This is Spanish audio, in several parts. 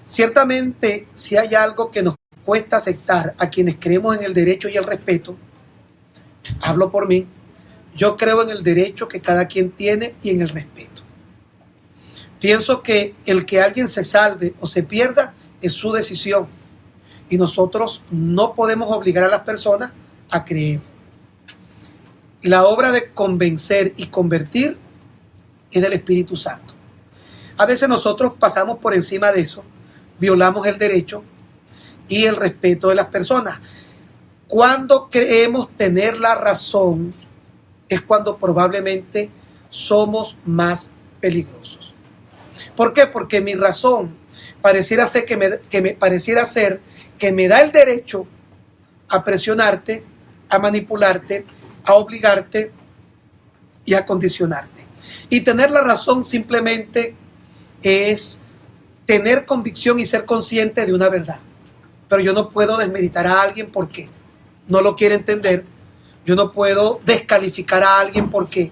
Ciertamente, si hay algo que nos cuesta aceptar a quienes creemos en el derecho y el respeto, hablo por mí, yo creo en el derecho que cada quien tiene y en el respeto. Pienso que el que alguien se salve o se pierda es su decisión y nosotros no podemos obligar a las personas a creer. La obra de convencer y convertir es del Espíritu Santo. A veces nosotros pasamos por encima de eso, violamos el derecho y el respeto de las personas. Cuando creemos tener la razón es cuando probablemente somos más peligrosos. ¿Por qué? Porque mi razón pareciera ser que me da el derecho a presionarte, a manipularte, a obligarte y a condicionarte. Y tener la razón simplemente es tener convicción y ser consciente de una verdad. Pero yo no puedo desmeritar a alguien porque no lo quiere entender. Yo no puedo descalificar a alguien porque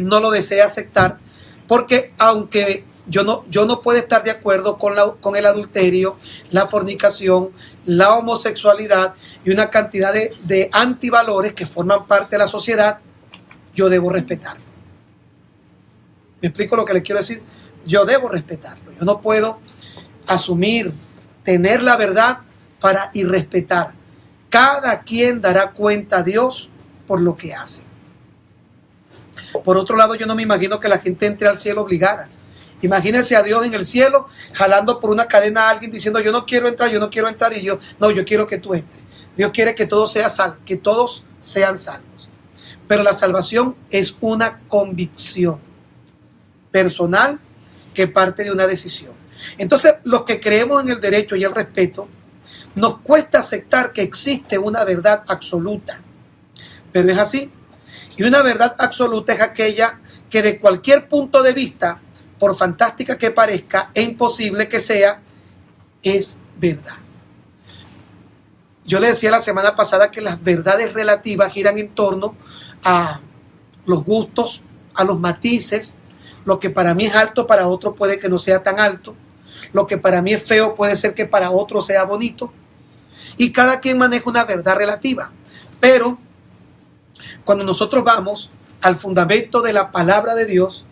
no lo desea aceptar. Porque aunque yo no puedo estar de acuerdo con el adulterio, la fornicación, la homosexualidad y una cantidad de antivalores que forman parte de la sociedad, yo debo respetarlo. ¿Me explico lo que le quiero decir? Yo debo respetarlo. Yo no puedo asumir, tener la verdad para irrespetar. Cada quien dará cuenta a Dios por lo que hace. Por otro lado, yo no me imagino que la gente entre al cielo obligada. Imagínense a Dios en el cielo jalando por una cadena a alguien diciendo yo no quiero entrar y yo quiero que tú entres. Dios quiere que todos sean salvos. Pero la salvación es una convicción personal que parte de una decisión. Entonces, los que creemos en el derecho y el respeto, nos cuesta aceptar que existe una verdad absoluta. Pero es así. Y una verdad absoluta es aquella que de cualquier punto de vista, por fantástica que parezca e imposible que sea, es verdad. Yo le decía la semana pasada que las verdades relativas giran en torno a los gustos, a los matices. Lo que para mí es alto, para otro puede que no sea tan alto. Lo que para mí es feo puede ser que para otro sea bonito. Y cada quien maneja una verdad relativa. Pero cuando nosotros vamos al fundamento de la palabra de Dios,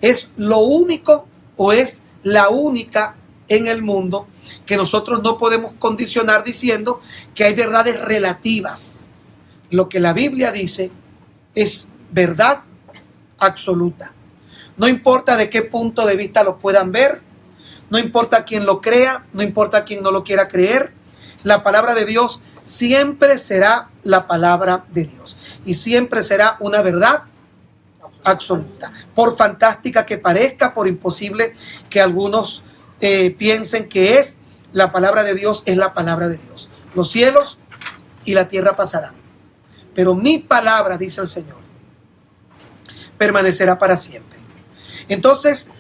es lo único o es la única en el mundo que nosotros no podemos condicionar diciendo que hay verdades relativas. Lo que la Biblia dice es verdad absoluta. No importa de qué punto de vista lo puedan ver, no importa quién lo crea, no importa quién no lo quiera creer, la palabra de Dios siempre será la palabra de Dios y siempre será una verdad absoluta. Por fantástica que parezca, por imposible que algunos piensen que es, la palabra de Dios es la palabra de Dios. Los cielos y la tierra pasarán, pero mi palabra, dice el Señor, permanecerá para siempre. Entonces,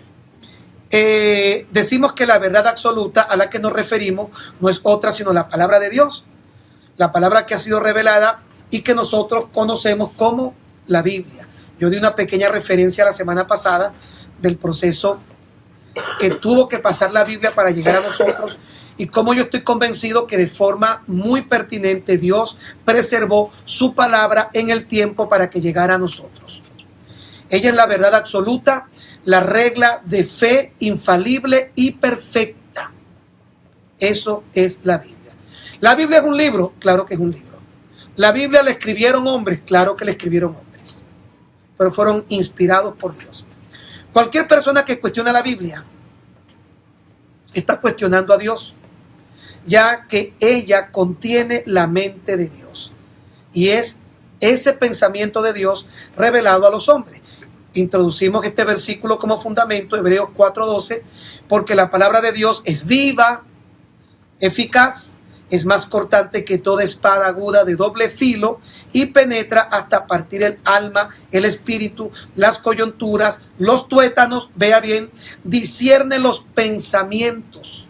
decimos que la verdad absoluta a la que nos referimos no es otra sino la palabra de Dios, la palabra que ha sido revelada y que nosotros conocemos como la Biblia. Yo di una pequeña referencia la semana pasada del proceso que tuvo que pasar la Biblia para llegar a nosotros y cómo yo estoy convencido que de forma muy pertinente Dios preservó su palabra en el tiempo para que llegara a nosotros. Ella es la verdad absoluta, la regla de fe infalible y perfecta. Eso es la Biblia. ¿La Biblia es un libro? Claro que es un libro. ¿La Biblia la escribieron hombres? Claro que la escribieron hombres. Pero fueron inspirados por Dios. Cualquier persona que cuestiona la Biblia está cuestionando a Dios, ya que ella contiene la mente de Dios. Y es ese pensamiento de Dios revelado a los hombres. Introducimos este versículo como fundamento, Hebreos 4:12, porque la palabra de Dios es viva, eficaz, es más cortante que toda espada aguda de doble filo y penetra hasta partir el alma, el espíritu, las coyunturas, los tuétanos, vea bien, discierne los pensamientos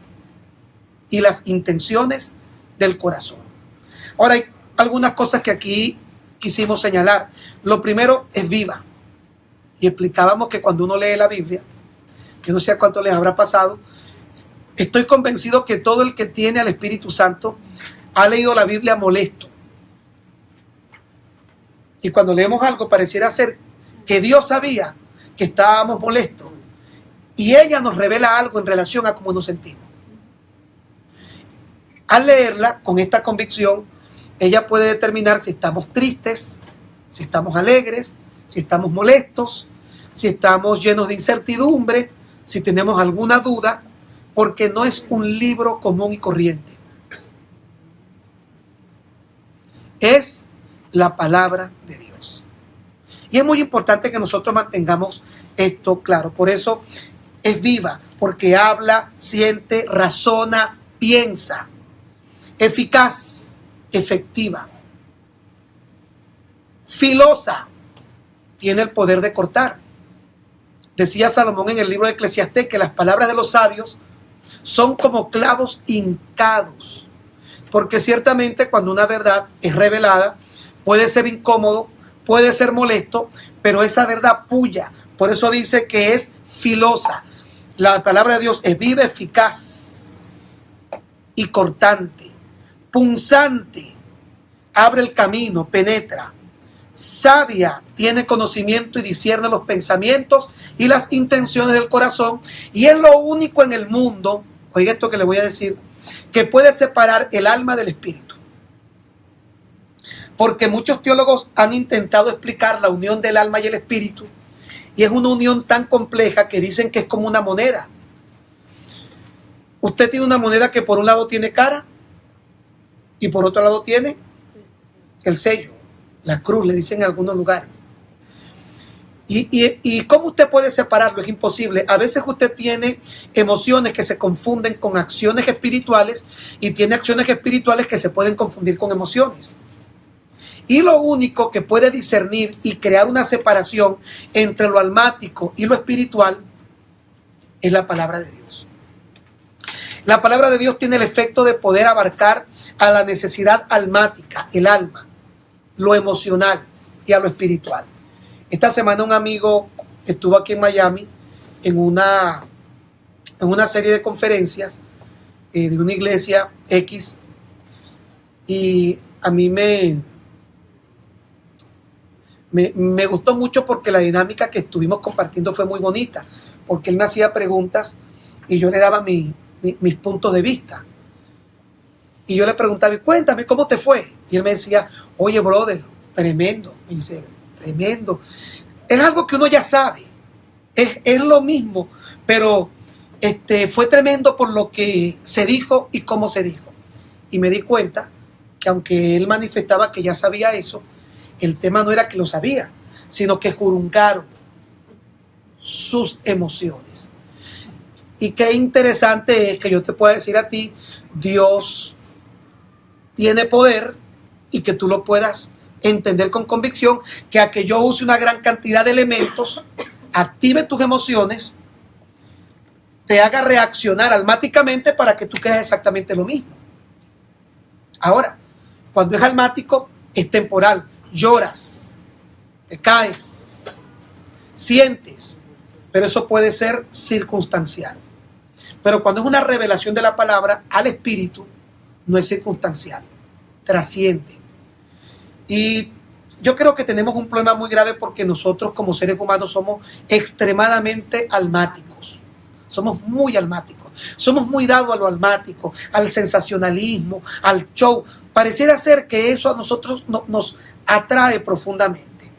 y las intenciones del corazón. Ahora hay algunas cosas que aquí quisimos señalar. Lo primero es viva. Y explicábamos que cuando uno lee la Biblia, yo no sé a cuánto les habrá pasado, Estoy convencido que todo el que tiene al Espíritu Santo ha leído la Biblia molesto. Y cuando leemos algo pareciera ser que Dios sabía que estábamos molestos. Y ella nos revela algo en relación a cómo nos sentimos. Al leerla con esta convicción, ella puede determinar si estamos tristes, si estamos alegres, si estamos molestos, si estamos llenos de incertidumbre, si tenemos alguna duda, porque no es un libro común y corriente. Es la palabra de Dios. Y es muy importante que nosotros mantengamos esto claro. Por eso es viva, porque habla, siente, razona, piensa. Eficaz, efectiva. Filosa, tiene el poder de cortar. Decía Salomón en el libro de Eclesiastés que las palabras de los sabios son como clavos hincados. Porque ciertamente cuando una verdad es revelada, puede ser incómodo, puede ser molesto, pero esa verdad puya. Por eso dice que es filosa. La palabra de Dios es viva, eficaz y cortante, punzante, abre el camino, penetra, sabia, tiene conocimiento y discierne los pensamientos y las intenciones del corazón, y es lo único en el mundo, oiga esto que le voy a decir, que puede separar el alma del espíritu. Porque muchos teólogos han intentado explicar la unión del alma y el espíritu, y es una unión tan compleja que dicen que es como una moneda. Usted tiene una moneda que por un lado tiene cara y por otro lado tiene el sello, la cruz, le dicen en algunos lugares. ¿Y cómo usted puede separarlo? Es imposible. A veces usted tiene emociones que se confunden con acciones espirituales y tiene acciones espirituales que se pueden confundir con emociones. Y lo único que puede discernir y crear una separación entre lo almático y lo espiritual es la palabra de Dios. La palabra de Dios tiene el efecto de poder abarcar a la necesidad almática, el alma, lo emocional y a lo espiritual. Esta semana un amigo estuvo aquí en Miami en una serie de conferencias de una iglesia X, y a mí me gustó mucho porque la dinámica que estuvimos compartiendo fue muy bonita, porque él me hacía preguntas y yo le daba mis puntos de vista. Y yo le preguntaba, cuéntame, ¿cómo te fue? Y él me decía, oye, brother, tremendo. Me dice, tremendo. Es algo que uno ya sabe. Es lo mismo, pero fue tremendo por lo que se dijo y cómo se dijo. Y me di cuenta que aunque él manifestaba que ya sabía eso, el tema no era que lo sabía, sino que jurungaron sus emociones. Y qué interesante es que yo te pueda decir a ti, Dios tiene poder, y que tú lo puedas entender con convicción, que a que yo use una gran cantidad de elementos, active tus emociones, te haga reaccionar almáticamente para que tú quedes exactamente lo mismo. Ahora, cuando es almático, es temporal. Lloras, te caes, sientes, pero eso puede ser circunstancial. Pero cuando es una revelación de la palabra al espíritu, no es circunstancial, trasciende. Y yo creo que tenemos un problema muy grave porque nosotros como seres humanos somos extremadamente almáticos. Somos muy almáticos. Somos muy dados a lo almático, al sensacionalismo, al show. Pareciera ser que eso a nosotros nos atrae profundamente.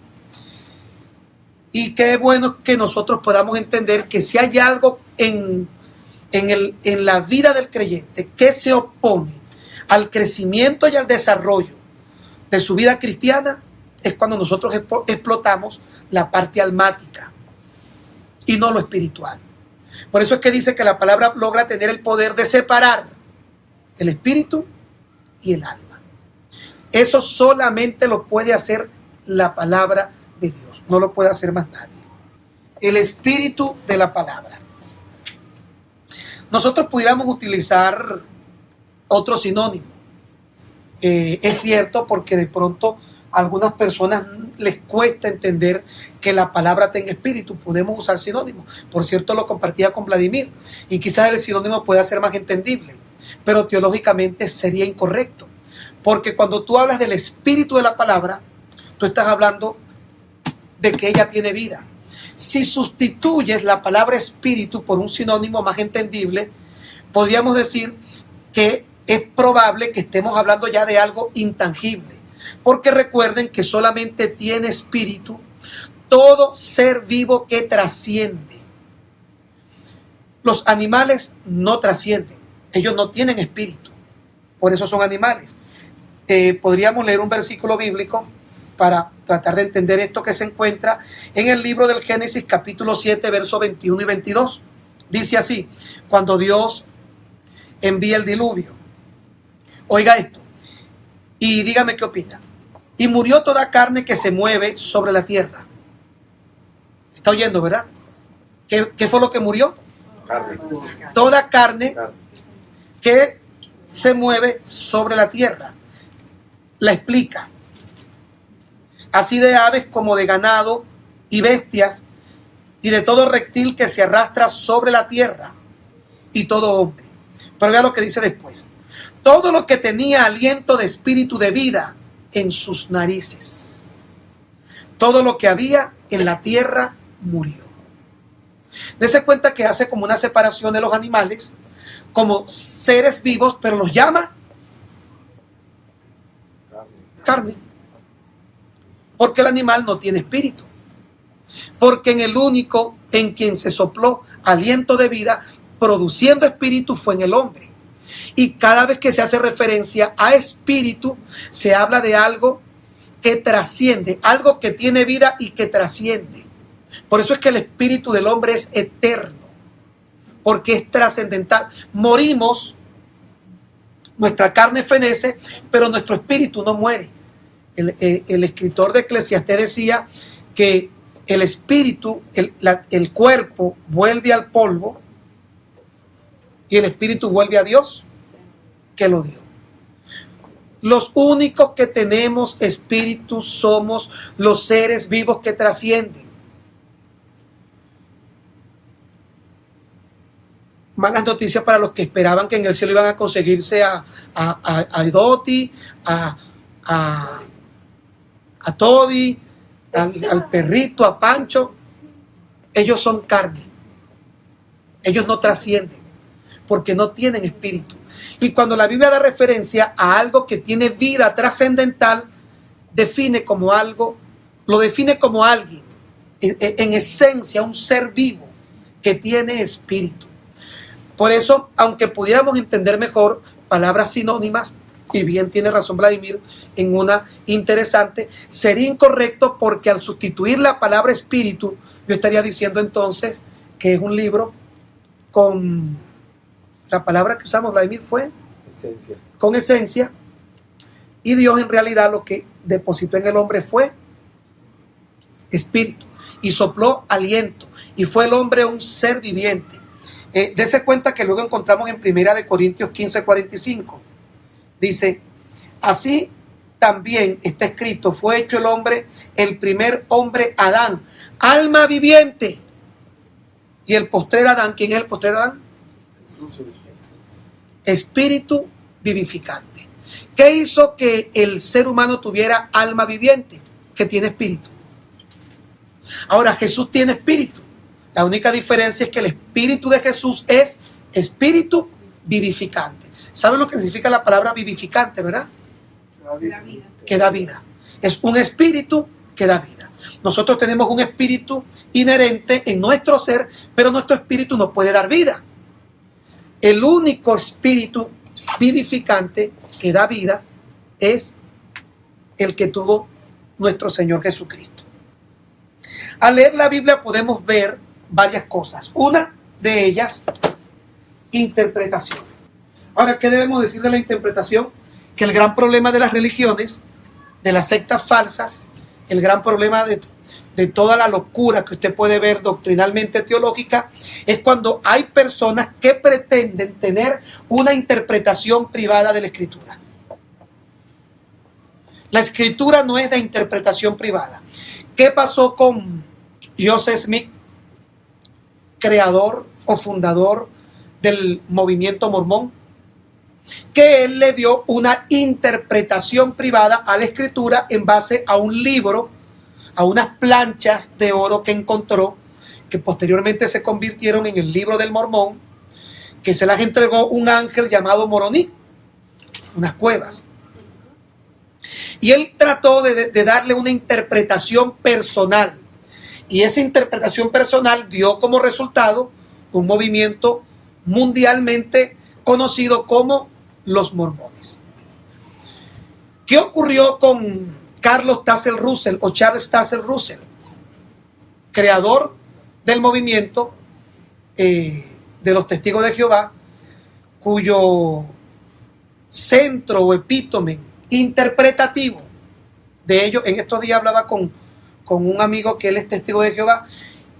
Y qué bueno que nosotros podamos entender que si hay algo en la vida del creyente que se opone al crecimiento y al desarrollo de su vida cristiana, es cuando nosotros explotamos la parte almática y no lo espiritual. Por eso es que dice que la palabra logra tener el poder de separar el espíritu y el alma. Eso solamente lo puede hacer la palabra de Dios, no lo puede hacer más nadie. El espíritu de la palabra. Nosotros pudiéramos utilizar otro sinónimo. Es cierto, porque de pronto a algunas personas les cuesta entender que la palabra tenga espíritu. Podemos usar sinónimos. Por cierto, lo compartía con Vladimir. Y quizás el sinónimo pueda ser más entendible. Pero teológicamente sería incorrecto. Porque cuando tú hablas del espíritu de la palabra, tú estás hablando de que ella tiene vida. Si sustituyes la palabra espíritu por un sinónimo más entendible, podríamos decir que es probable que estemos hablando ya de algo intangible. Porque recuerden que solamente tiene espíritu todo ser vivo que trasciende. Los animales no trascienden. Ellos no tienen espíritu. Por eso son animales. Podríamos leer un versículo bíblico para tratar de entender esto que se encuentra en el libro del Génesis capítulo 7, versos 21 y 22. Dice así: cuando Dios envía el diluvio. Oiga esto y dígame qué opina. Y murió toda carne que se mueve sobre la tierra. ¿Está oyendo, verdad? ¿Qué fue lo que murió? Carne. Toda carne que se mueve sobre la tierra. La explica. Así de aves como de ganado y bestias y de todo reptil que se arrastra sobre la tierra y todo hombre. Pero vea lo que dice después. Todo lo que tenía aliento de espíritu de vida en sus narices. Todo lo que había en la tierra murió. Dese cuenta que hace como una separación de los animales como seres vivos, pero los llama carne. Porque el animal no tiene espíritu. Porque en el único en quien se sopló aliento de vida, produciendo espíritu, fue en el hombre. Y cada vez que se hace referencia a espíritu, se habla de algo que trasciende, algo que tiene vida y que trasciende. Por eso es que el espíritu del hombre es eterno, porque es trascendental. Morimos, nuestra carne fenece, pero nuestro espíritu no muere. El escritor de Eclesiastés decía que el espíritu, el cuerpo vuelve al polvo y el espíritu vuelve a Dios que lo dio. Los únicos que tenemos espíritu somos los seres vivos que trascienden. Malas noticias para los que esperaban que en el cielo iban a conseguirse a Doti, a Toby, al perrito, a Pancho. Ellos son carne. Ellos no trascienden porque no tienen espíritu. Y cuando la Biblia da referencia a algo que tiene vida trascendental, define como algo, lo define como alguien, en esencia, un ser vivo que tiene espíritu. Por eso, aunque pudiéramos entender mejor palabras sinónimas, y bien tiene razón Vladimir en una interesante, sería incorrecto porque al sustituir la palabra espíritu, yo estaría diciendo entonces que es un libro con la palabra que usamos, Vladimir, fue Esencia. Con esencia, y Dios en realidad lo que depositó en el hombre fue espíritu y sopló aliento y fue el hombre un ser viviente. Dese cuenta que luego encontramos en 1 Corintios 15:45. Dice, así también está escrito, fue hecho el hombre, el primer hombre Adán, alma viviente. Y el postrer Adán, ¿quién es el postrer Adán? Espíritu vivificante. ¿Qué hizo que el ser humano tuviera alma viviente? Que tiene espíritu. Ahora, Jesús tiene espíritu. La única diferencia es que el espíritu de Jesús es espíritu vivificante. ¿Saben lo que significa la palabra vivificante, verdad? Que da vida. Es un espíritu que da vida. Nosotros tenemos un espíritu inherente en nuestro ser, pero nuestro espíritu no puede dar vida. El único espíritu vivificante que da vida es el que tuvo nuestro Señor Jesucristo. Al leer la Biblia podemos ver varias cosas. Una de ellas, interpretación. Ahora, ¿qué debemos decir de la interpretación? Que el gran problema de las religiones, de las sectas falsas, el gran problema de toda la locura que usted puede ver doctrinalmente teológica, es cuando hay personas que pretenden tener una interpretación privada de la Escritura. La escritura no es de interpretación privada. ¿Qué pasó con Joseph Smith, creador o fundador del movimiento mormón? Que él le dio una interpretación privada a la escritura en base a un libro, a unas planchas de oro que encontró, que posteriormente se convirtieron en el libro del Mormón, que se las entregó un ángel llamado Moroni, unas cuevas. Y él trató de darle una interpretación personal. Y esa interpretación personal dio como resultado un movimiento mundialmente conocido como los mormones. ¿Qué ocurrió con Carlos Tazel Russell o Charles Tazel Russell, creador del movimiento de los Testigos de Jehová, cuyo centro o epítome interpretativo de ello? En estos días hablaba con un amigo que él es testigo de Jehová,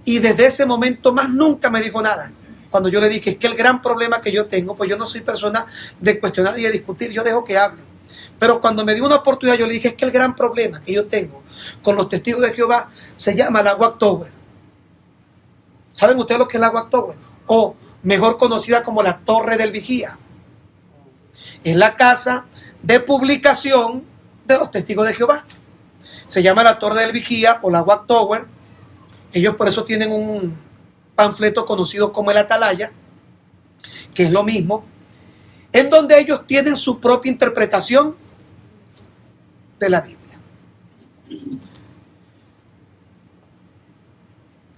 y desde ese momento más nunca me dijo nada. Cuando yo le dije, es que el gran problema que yo tengo, pues yo no soy persona de cuestionar y de discutir, yo dejo que hable. Pero cuando me dio una oportunidad, yo le dije, es que el gran problema que yo tengo con los Testigos de Jehová se llama la Watchtower. ¿Saben ustedes lo que es la Watchtower? O mejor conocida como la Torre del Vigía. Es la casa de publicación de los Testigos de Jehová. Se llama la Torre del Vigía o la Watchtower. Ellos por eso tienen un panfleto conocido como el Atalaya, que es lo mismo, en donde ellos tienen su propia interpretación de la Biblia.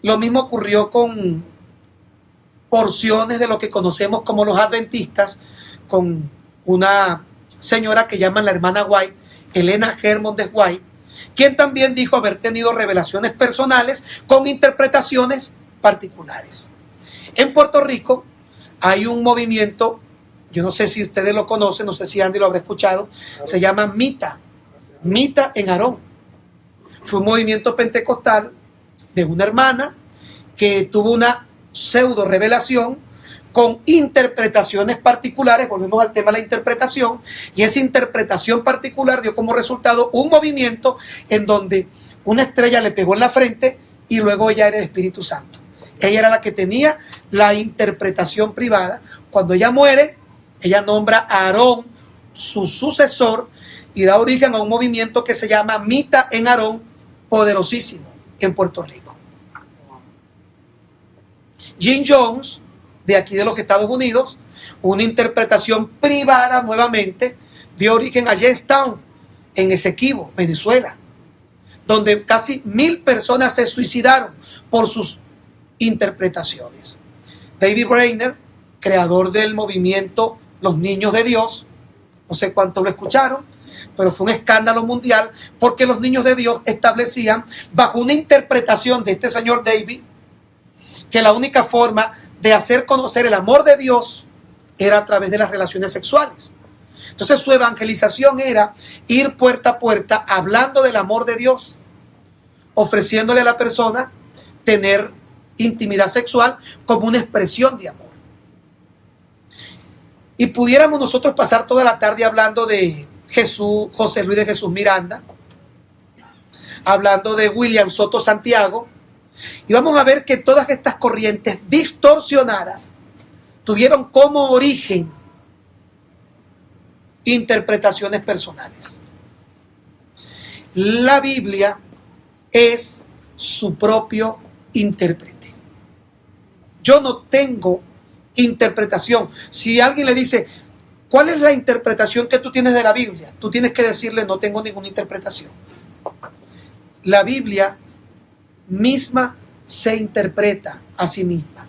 Lo mismo ocurrió con porciones de lo que conocemos como los adventistas, con una señora que llaman la hermana White, Elena Germondes White, quien también dijo haber tenido revelaciones personales con interpretaciones particulares. En Puerto Rico hay un movimiento, yo no sé si ustedes lo conocen, no sé si Andy lo habrá escuchado, se llama Mita en Aarón. Fue un movimiento pentecostal de una hermana que tuvo una pseudo revelación con interpretaciones particulares. Volvemos al tema de la interpretación, y esa interpretación particular dio como resultado un movimiento en donde una estrella le pegó en la frente y luego ella era el Espíritu Santo. Ella era la que tenía la interpretación privada. Cuando ella muere, ella nombra a Aarón su sucesor y da origen a un movimiento que se llama Mita en Aarón, poderosísimo en Puerto Rico. Jim Jones, de aquí de los Estados Unidos, una interpretación privada nuevamente, dio origen a Jamestown, en Esequibo, Venezuela, donde casi 1000 personas se suicidaron por sus interpretaciones. David Brainerd, creador del movimiento Los Niños de Dios, no sé cuánto lo escucharon, pero fue un escándalo mundial porque los Niños de Dios establecían, bajo una interpretación de este señor David, que la única forma de hacer conocer el amor de Dios era a través de las relaciones sexuales. Entonces su evangelización era ir puerta a puerta hablando del amor de Dios, ofreciéndole a la persona tener intimidad sexual como una expresión de amor. Y pudiéramos nosotros pasar toda la tarde hablando de Jesús, José Luis de Jesús Miranda, hablando de William Soto Santiago, y vamos a ver que todas estas corrientes distorsionadas tuvieron como origen interpretaciones personales. La Biblia es su propio intérprete. Yo no tengo interpretación. Si alguien le dice, ¿cuál es la interpretación que tú tienes de la Biblia? Tú tienes que decirle, no tengo ninguna interpretación. La Biblia misma se interpreta a sí misma.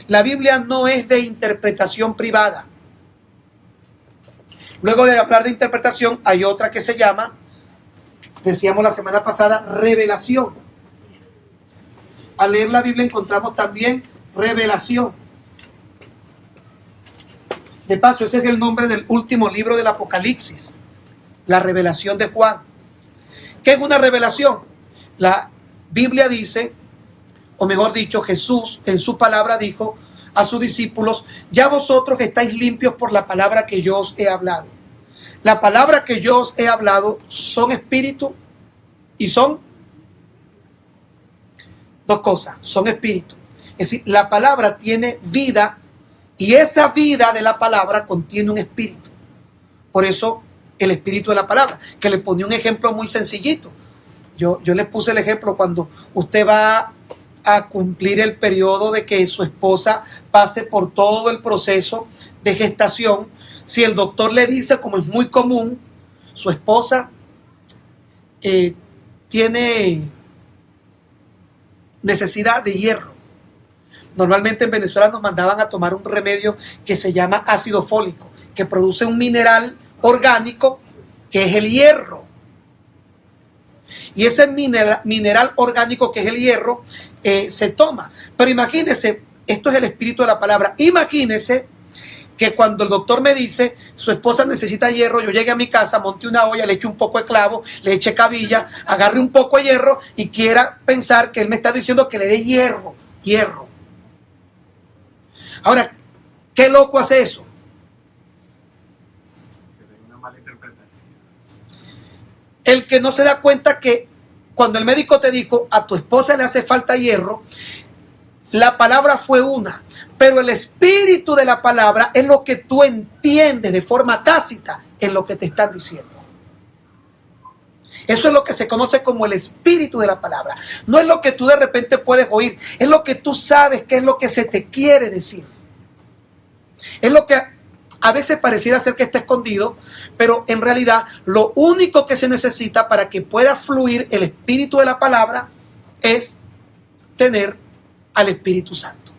La Biblia no es de interpretación privada. Luego de hablar de interpretación, hay otra que se llama, decíamos la semana pasada, revelación. Al leer la Biblia encontramos también revelación. De paso, ese es el nombre del último libro del Apocalipsis, la revelación de Juan. ¿Qué es una revelación? La Biblia dice, o mejor dicho, Jesús en su palabra dijo a sus discípulos, ya vosotros estáis limpios por la palabra que yo os he hablado. La palabra que yo os he hablado son espíritu y son dos cosas, son espíritu. Es decir, la palabra tiene vida y esa vida de la palabra contiene un espíritu. Por eso el espíritu de la palabra, que le ponía un ejemplo muy sencillito. Yo les puse el ejemplo cuando usted va a cumplir el periodo de que su esposa pase por todo el proceso de gestación. Si el doctor le dice, como es muy común, su esposa tiene necesidad de hierro. Normalmente en Venezuela nos mandaban a tomar un remedio que se llama ácido fólico, que produce un mineral orgánico que es el hierro. Y ese mineral orgánico que es el hierro se toma. Pero imagínese, esto es el espíritu de la palabra. Imagínese que cuando el doctor me dice, su esposa necesita hierro, yo llegue a mi casa, monte una olla, le eche un poco de clavo, le eche cabilla, agarre un poco de hierro y quiera pensar que él me está diciendo que le dé hierro. Ahora, ¿qué loco hace eso? Una mala interpretación. El que no se da cuenta que cuando el médico te dijo, a tu esposa le hace falta hierro, la palabra fue una, pero el espíritu de la palabra es lo que tú entiendes de forma tácita en lo que te están diciendo. Eso es lo que se conoce como el espíritu de la palabra. No es lo que tú de repente puedes oír, es lo que tú sabes que es lo que se te quiere decir. Es lo que a veces pareciera ser que está escondido, pero en realidad lo único que se necesita para que pueda fluir el espíritu de la palabra es tener al Espíritu Santo.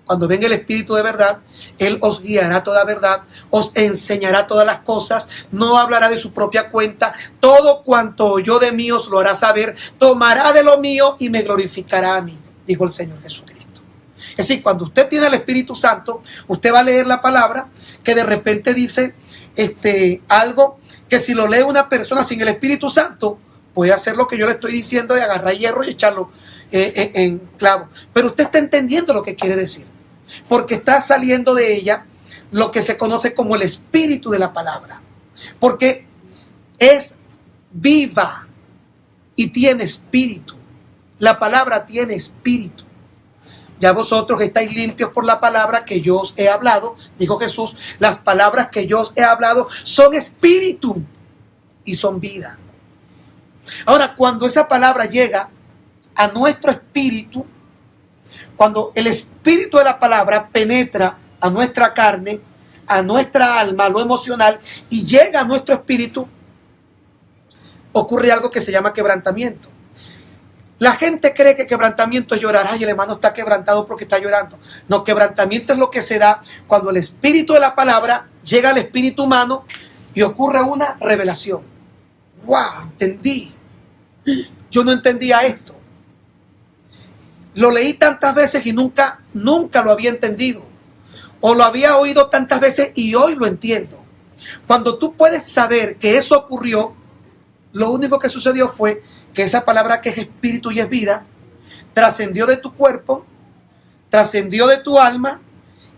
Cuando venga el Espíritu de verdad, Él os guiará toda verdad, os enseñará todas las cosas, no hablará de su propia cuenta, todo cuanto oyó de mí os lo hará saber, tomará de lo mío y me glorificará a mí, dijo el Señor Jesucristo. Es decir, cuando usted tiene el Espíritu Santo, usted va a leer la palabra que de repente dice algo que si lo lee una persona sin el Espíritu Santo, puede hacer lo que yo le estoy diciendo de agarrar hierro y echarlo en clavo. Pero usted está entendiendo lo que quiere decir, porque está saliendo de ella lo que se conoce como el espíritu de la palabra, porque es viva y tiene espíritu. La palabra tiene espíritu. Ya vosotros estáis limpios por la palabra que yo os he hablado, dijo Jesús. Las palabras que yo os he hablado son espíritu y son vida. Ahora, cuando esa palabra llega a nuestro espíritu, cuando el espíritu de la palabra penetra a nuestra carne, a nuestra alma, a lo emocional, y llega a nuestro espíritu, ocurre algo que se llama quebrantamiento. La gente cree que quebrantamiento es llorar. Ay, el hermano está quebrantado porque está llorando. No, quebrantamiento es lo que se da cuando el espíritu de la palabra llega al espíritu humano y ocurre una revelación. ¡Wow! Entendí. Yo no entendía esto. Lo leí tantas veces y nunca lo había entendido. O lo había oído tantas veces y hoy lo entiendo. Cuando tú puedes saber que eso ocurrió, lo único que sucedió fue que esa palabra que es espíritu y es vida, trascendió de tu cuerpo, trascendió de tu alma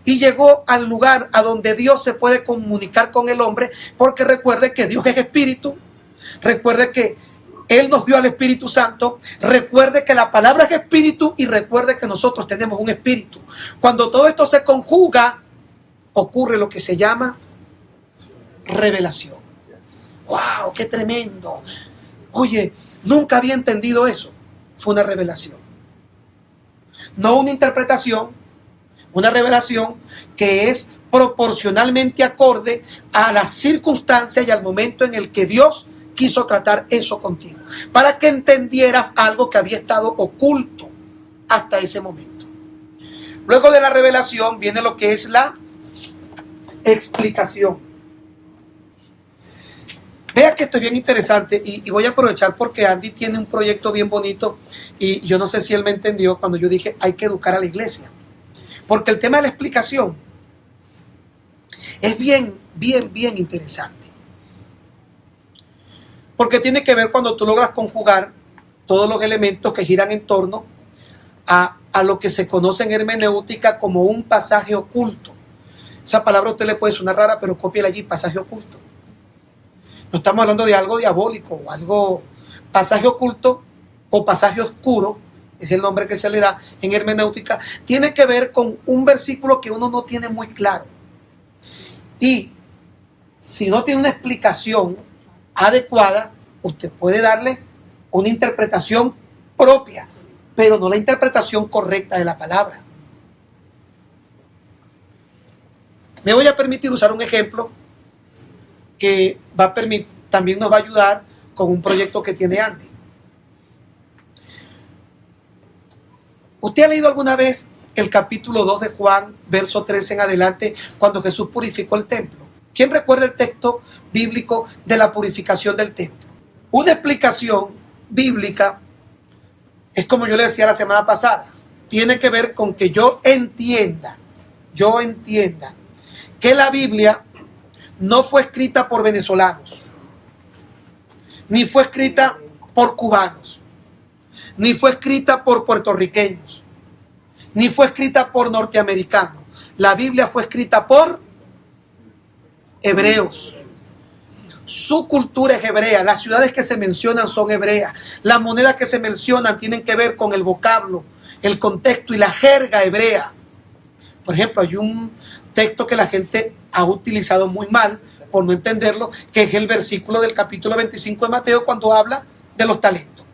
y llegó al lugar a donde Dios se puede comunicar con el hombre, porque recuerde que Dios es espíritu, recuerde que Él nos dio al Espíritu Santo, recuerde que la palabra es espíritu y recuerde que nosotros tenemos un espíritu. Cuando todo esto se conjuga, ocurre lo que se llama revelación. ¡Wow! ¡Qué tremendo! Oye, nunca había entendido eso. Fue una revelación. No una interpretación, una revelación que es proporcionalmente acorde a la circunstancia y al momento en el que Dios quiso tratar eso contigo, para que entendieras algo que había estado oculto hasta ese momento. Luego de la revelación viene lo que es la explicación. Vea que esto es bien interesante y voy a aprovechar porque Andy tiene un proyecto bien bonito y yo no sé si él me entendió cuando yo dije hay que educar a la iglesia. Porque el tema de la explicación es bien interesante. Porque tiene que ver cuando tú logras conjugar todos los elementos que giran en torno a lo que se conoce en hermenéutica como un pasaje oculto. Esa palabra a usted le puede sonar rara, pero cópiela allí, pasaje oculto. No estamos hablando de algo diabólico o algo, pasaje oculto o pasaje oscuro, es el nombre que se le da en hermenéutica. Tiene que ver con un versículo que uno no tiene muy claro. Y si no tiene una explicación adecuada, usted puede darle una interpretación propia, pero no la interpretación correcta de la palabra. Me voy a permitir usar un ejemplo que también nos va a ayudar con un proyecto que tiene Andy. ¿Usted ha leído alguna vez el capítulo 2 de Juan, verso 13 en adelante, cuando Jesús purificó el templo? ¿Quién recuerda el texto bíblico de la purificación del templo? Una explicación bíblica es, como yo le decía la semana pasada, tiene que ver con que yo entienda que la Biblia no fue escrita por venezolanos, ni fue escrita por cubanos, ni fue escrita por puertorriqueños, ni fue escrita por norteamericanos. La Biblia fue escrita por hebreos. Su cultura es hebrea, las ciudades que se mencionan son hebreas, las monedas que se mencionan tienen que ver con el vocablo, el contexto y la jerga hebrea. Por ejemplo, hay un texto que la gente ha utilizado muy mal por no entenderlo, que es el versículo del capítulo 25 de Mateo, cuando habla de los talentos,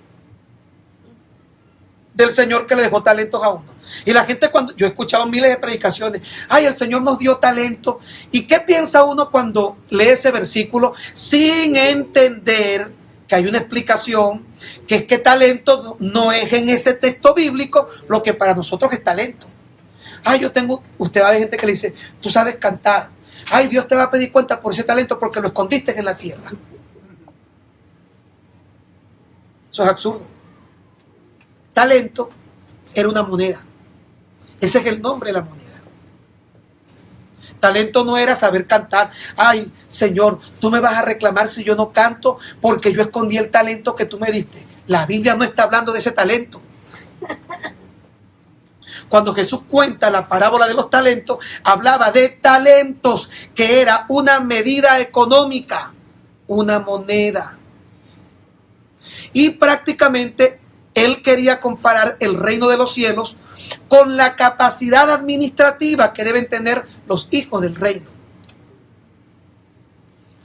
del Señor que le dejó talentos a uno. Y la gente, cuando yo he escuchado miles de predicaciones, ay, el Señor nos dio talento. ¿Y qué piensa uno cuando lee ese versículo sin entender que hay una explicación, que es que talento no es en ese texto bíblico lo que para nosotros es talento? Ay, usted va a ver gente que le dice, tú sabes cantar. Ay, Dios te va a pedir cuenta por ese talento porque lo escondiste en la tierra. Eso es absurdo. Talento era una moneda. Ese es el nombre de la moneda. Talento no era saber cantar. Ay, Señor, tú me vas a reclamar si yo no canto porque yo escondí el talento que tú me diste. La Biblia no está hablando de ese talento. Cuando Jesús cuenta la parábola de los talentos, hablaba de talentos, que era una medida económica, una moneda. Y prácticamente él quería comparar el reino de los cielos con la capacidad administrativa que deben tener los hijos del reino.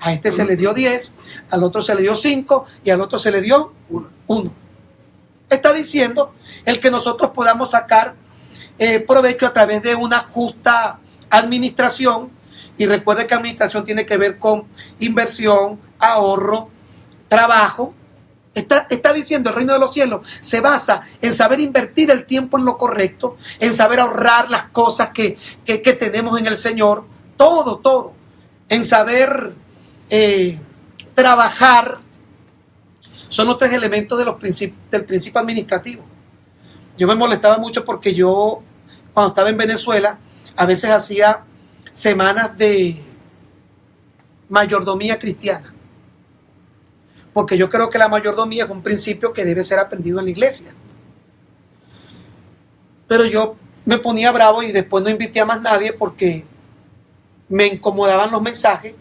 A este se le dio 10, al otro se le dio 5 y al otro se le dio 1. Está diciendo el que nosotros podamos sacar provecho a través de una justa administración. Y recuerde que administración tiene que ver con inversión, ahorro, trabajo. Está diciendo el reino de los cielos se basa en saber invertir el tiempo en lo correcto, en saber ahorrar las cosas que tenemos en el Señor, todo, en saber trabajar. Son los 3 elementos del principio administrativo. Yo me molestaba mucho porque yo, cuando estaba en Venezuela, a veces hacía semanas de mayordomía cristiana. Porque yo creo que la mayordomía es un principio que debe ser aprendido en la iglesia. Pero yo me ponía bravo y después no invité a más nadie porque me incomodaban los mensajes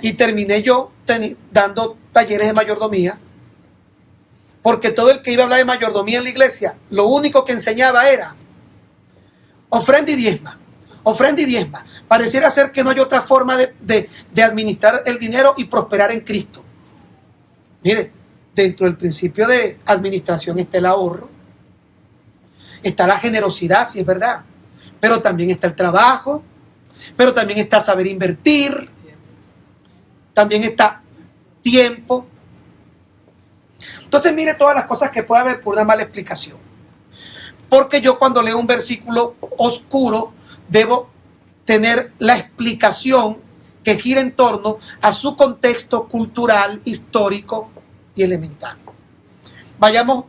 y terminé yo dando talleres de mayordomía. Porque todo el que iba a hablar de mayordomía en la iglesia, lo único que enseñaba era ofrenda y diezma, ofrenda y diezma. Pareciera ser que no hay otra forma de administrar el dinero y prosperar en Cristo. Mire, dentro del principio de administración está el ahorro, está la generosidad, sí es verdad, pero también está el trabajo, pero también está saber invertir, también está tiempo. Entonces mire todas las cosas que puede haber por una mala explicación. Porque yo, cuando leo un versículo oscuro, debo tener la explicación que gira en torno a su contexto cultural, histórico y elemental. Vayamos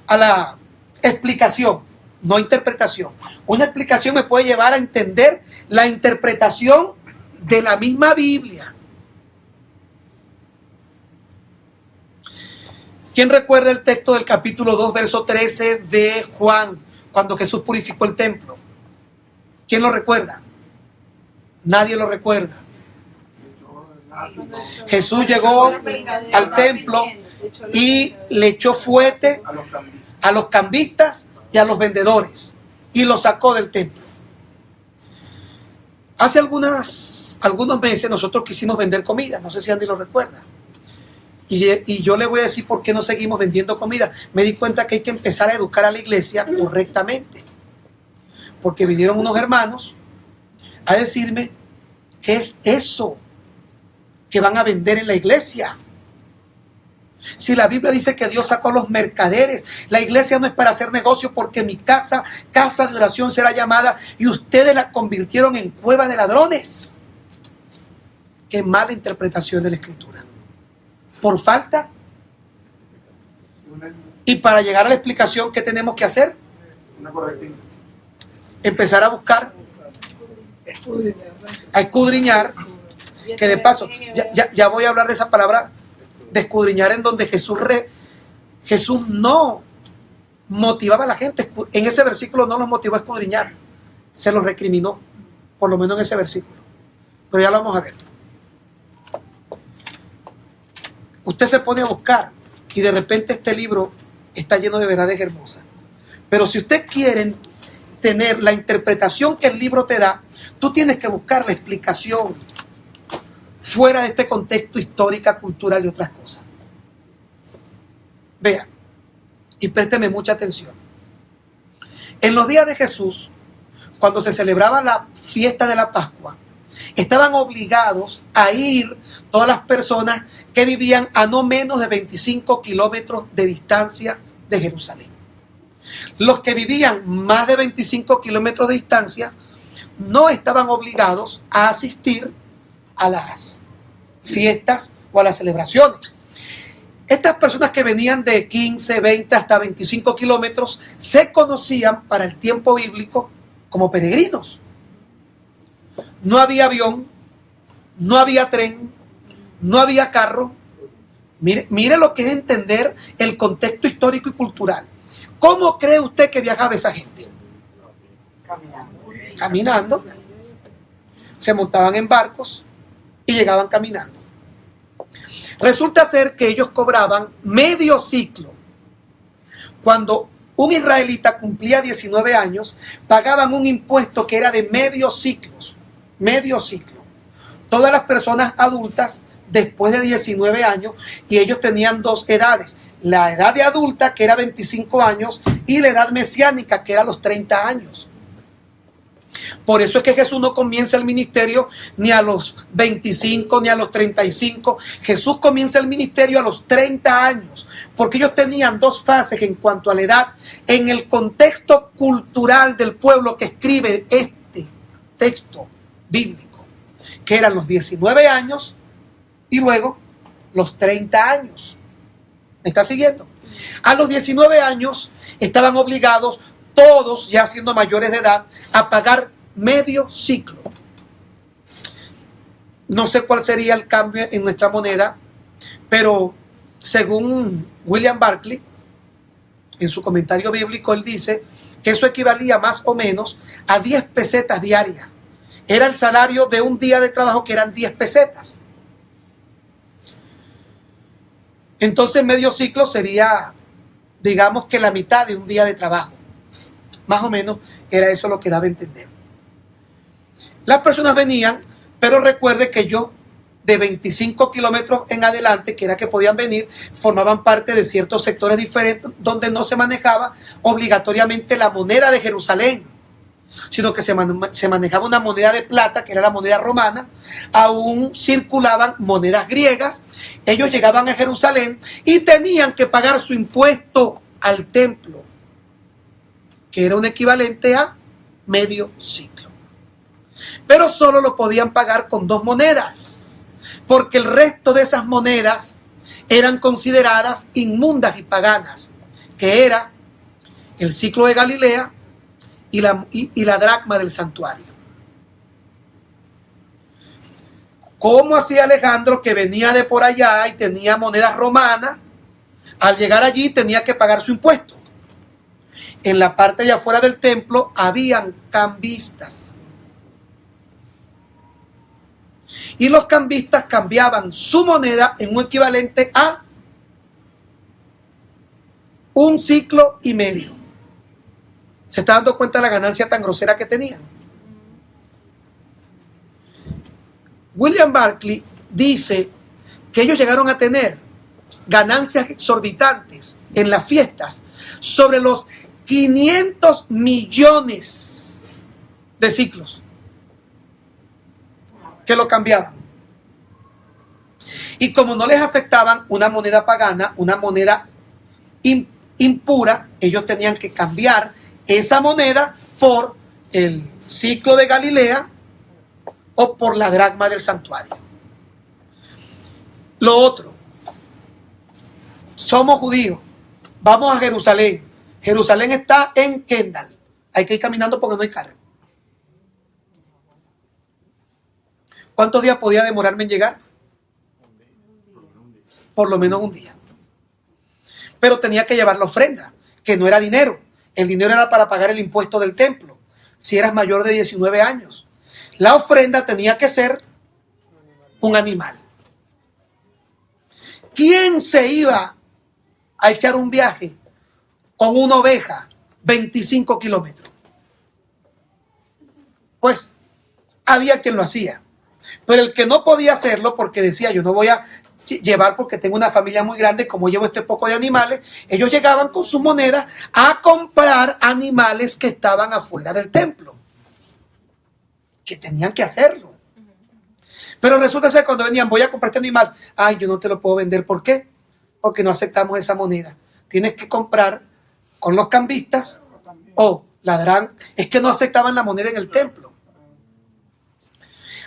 a la explicación, no interpretación. Una explicación me puede llevar a entender la interpretación de la misma Biblia. ¿Quién recuerda el texto del capítulo 2, verso 13 de Juan, cuando Jesús purificó el templo? ¿Quién lo recuerda? Nadie lo recuerda. Jesús llegó al templo y le echó fuete a los cambistas y a los vendedores y los sacó del templo. Hace algunos meses nosotros quisimos vender comida, no sé si Andy lo recuerda. Y yo le voy a decir por qué no seguimos vendiendo comida. Me di cuenta que hay que empezar a educar a la iglesia correctamente. Porque vinieron unos hermanos a decirme, ¿qué es eso que van a vender en la iglesia? Si la Biblia dice que Dios sacó a los mercaderes, la iglesia no es para hacer negocio, porque mi casa de oración será llamada, y ustedes la convirtieron en cueva de ladrones. Qué mala interpretación de la escritura. Por falta. Y para llegar a la explicación, ¿qué tenemos que hacer? Empezar a buscar, a escudriñar, que de paso, ya voy a hablar de esa palabra, de escudriñar, en donde Jesús no motivaba a la gente. En ese versículo no los motivó a escudriñar, se los recriminó, por lo menos en ese versículo. Pero ya lo vamos a ver. Usted se pone a buscar y de repente este libro está lleno de verdades hermosas. Pero si usted quiere tener la interpretación que el libro te da, tú tienes que buscar la explicación fuera de este contexto histórico, cultural y otras cosas. Vean, y présteme mucha atención. En los días de Jesús, cuando se celebraba la fiesta de la Pascua, estaban obligados a ir todas las personas que vivían a no menos de 25 kilómetros de distancia de Jerusalén. Los que vivían más de 25 kilómetros de distancia no estaban obligados a asistir a las fiestas o a las celebraciones. Estas personas que venían de 15, 20 hasta 25 kilómetros se conocían para el tiempo bíblico como peregrinos. No había avión, no había tren, no había carro. Mire lo que es entender el contexto histórico y cultural. ¿Cómo cree usted que viajaba esa gente? Caminando. Se montaban en barcos y llegaban caminando. Resulta ser que ellos cobraban medio ciclo. Cuando un israelita cumplía 19 años, pagaban un impuesto que era de medio ciclo. Todas las personas adultas después de 19 años, y ellos tenían dos edades: la edad de adulta, que era 25 años, y la edad mesiánica, que era los 30 años. Por eso es que Jesús no comienza el ministerio ni a los 25 ni a los 35. Jesús comienza el ministerio a los 30 años, porque ellos tenían dos fases en cuanto a la edad. En el contexto cultural del pueblo que escribe este texto bíblico, que eran los 19 años y luego los 30 años. ¿Me está siguiendo? A los 19 años estaban obligados todos, ya siendo mayores de edad, a pagar medio ciclo. No sé cuál sería el cambio en nuestra moneda, pero según William Barclay, en su comentario bíblico, él dice que eso equivalía más o menos a 10 pesetas diarias. Era el salario de un día de trabajo, que eran 10 pesetas. Entonces medio ciclo sería, digamos, que la mitad de un día de trabajo. Más o menos era eso lo que daba a entender. Las personas venían, pero recuerde que yo, de 25 kilómetros en adelante, que era que podían venir, formaban parte de ciertos sectores diferentes donde no se manejaba obligatoriamente la moneda de Jerusalén, sino que se manejaba una moneda de plata, que era la moneda romana. Aún circulaban monedas griegas. Ellos llegaban a Jerusalén y tenían que pagar su impuesto al templo, que era un equivalente a medio ciclo. Pero solo lo podían pagar con dos monedas, porque el resto de esas monedas eran consideradas inmundas y paganas, que era el ciclo de Galilea y la dracma del santuario. ¿Cómo hacía Alejandro, que venía de por allá y tenía monedas romanas? Al llegar allí tenía que pagar su impuesto. En la parte de afuera del templo habían cambistas. y los cambistas cambiaban su moneda en un equivalente a 1,5 ciclos. ¿Se está dando cuenta de la ganancia tan grosera que tenían? William Barclay dice que ellos llegaron a tener ganancias exorbitantes en las fiestas sobre los 500 millones de ciclos que lo cambiaban. Y como no les aceptaban una moneda pagana, una moneda impura, ellos tenían que cambiar esa moneda por el ciclo de Galilea o por la dracma del santuario. Lo otro, somos judíos, vamos a Jerusalén. Jerusalén está en Kendall. Hay que ir caminando porque no hay carro. ¿Cuántos días podía demorarme en llegar? Por lo menos un día. Pero tenía que llevar la ofrenda, que no era dinero. El dinero era para pagar el impuesto del templo, si eras mayor de 19 años. La ofrenda tenía que ser un animal. ¿Quién se iba a echar un viaje con una oveja 25 kilómetros? Pues había quien lo hacía. Pero el que no podía hacerlo porque decía, yo no voy a llevar porque tengo una familia muy grande, como llevo este poco de animales, ellos llegaban con sus monedas a comprar animales que estaban afuera del templo, que tenían que hacerlo. Pero resulta ser cuando venían, voy a comprar este animal, ay, yo no te lo puedo vender, ¿por qué? Porque no aceptamos esa moneda. Tienes que comprar con los cambistas o ladrán. Es que no aceptaban la moneda en el templo.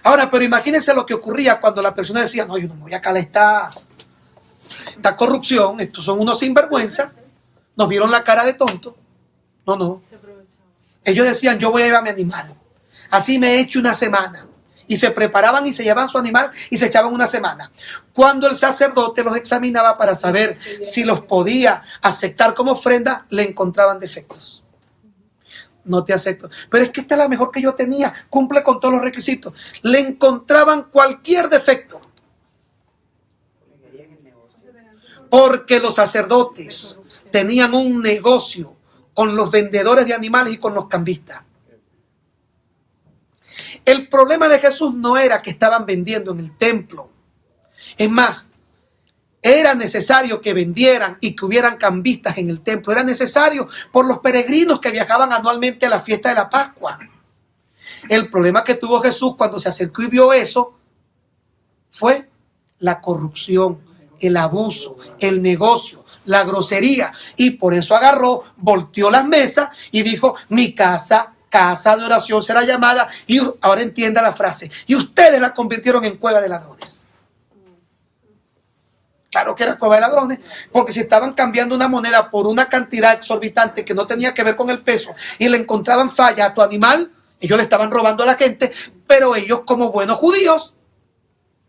Ahora, pero imagínense lo que ocurría cuando la persona decía, no, yo no me voy a calar esta corrupción, estos son unos sinvergüenza, nos vieron la cara de tonto. No. Ellos decían, yo voy a llevar mi animal. Así me he hecho una semana. Y se preparaban y se llevaban su animal y se echaban una semana. Cuando el sacerdote los examinaba para saber si los podía aceptar como ofrenda, le encontraban defectos. No te acepto. Pero es que esta es la mejor que yo tenía. Cumple con todos los requisitos. Le encontraban cualquier defecto. Porque los sacerdotes tenían un negocio con los vendedores de animales y con los cambistas. El problema de Jesús no era que estaban vendiendo en el templo. Es más, era necesario que vendieran y que hubieran cambistas en el templo. Era necesario por los peregrinos que viajaban anualmente a la fiesta de la Pascua. El problema que tuvo Jesús cuando se acercó y vio eso fue la corrupción, el abuso, el negocio, la grosería. Y por eso agarró, volteó las mesas y dijo, mi casa de oración será llamada. Y ahora entienda la frase. Y ustedes la convirtieron en cueva de ladrones. Claro que era cueva de ladrones, porque si estaban cambiando una moneda por una cantidad exorbitante que no tenía que ver con el peso y le encontraban falla a tu animal, ellos le estaban robando a la gente, pero ellos como buenos judíos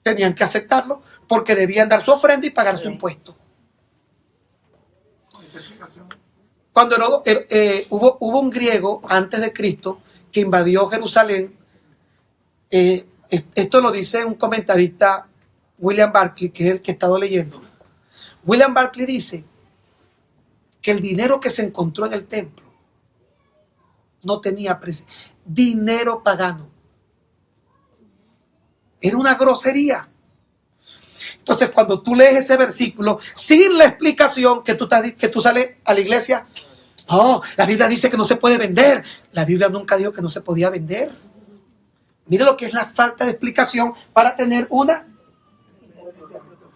tenían que aceptarlo porque debían dar su ofrenda y pagar su impuesto. Cuando hubo un griego antes de Cristo que invadió Jerusalén, esto lo dice un comentarista, William Barclay, que es el que he estado leyendo. William Barclay dice que el dinero que se encontró en el templo no tenía precio. Dinero pagano. Era una grosería. Entonces, cuando tú lees ese versículo, sin la explicación que tú sales a la iglesia, oh, la Biblia dice que no se puede vender. La Biblia nunca dijo que no se podía vender. Mire lo que es la falta de explicación para tener una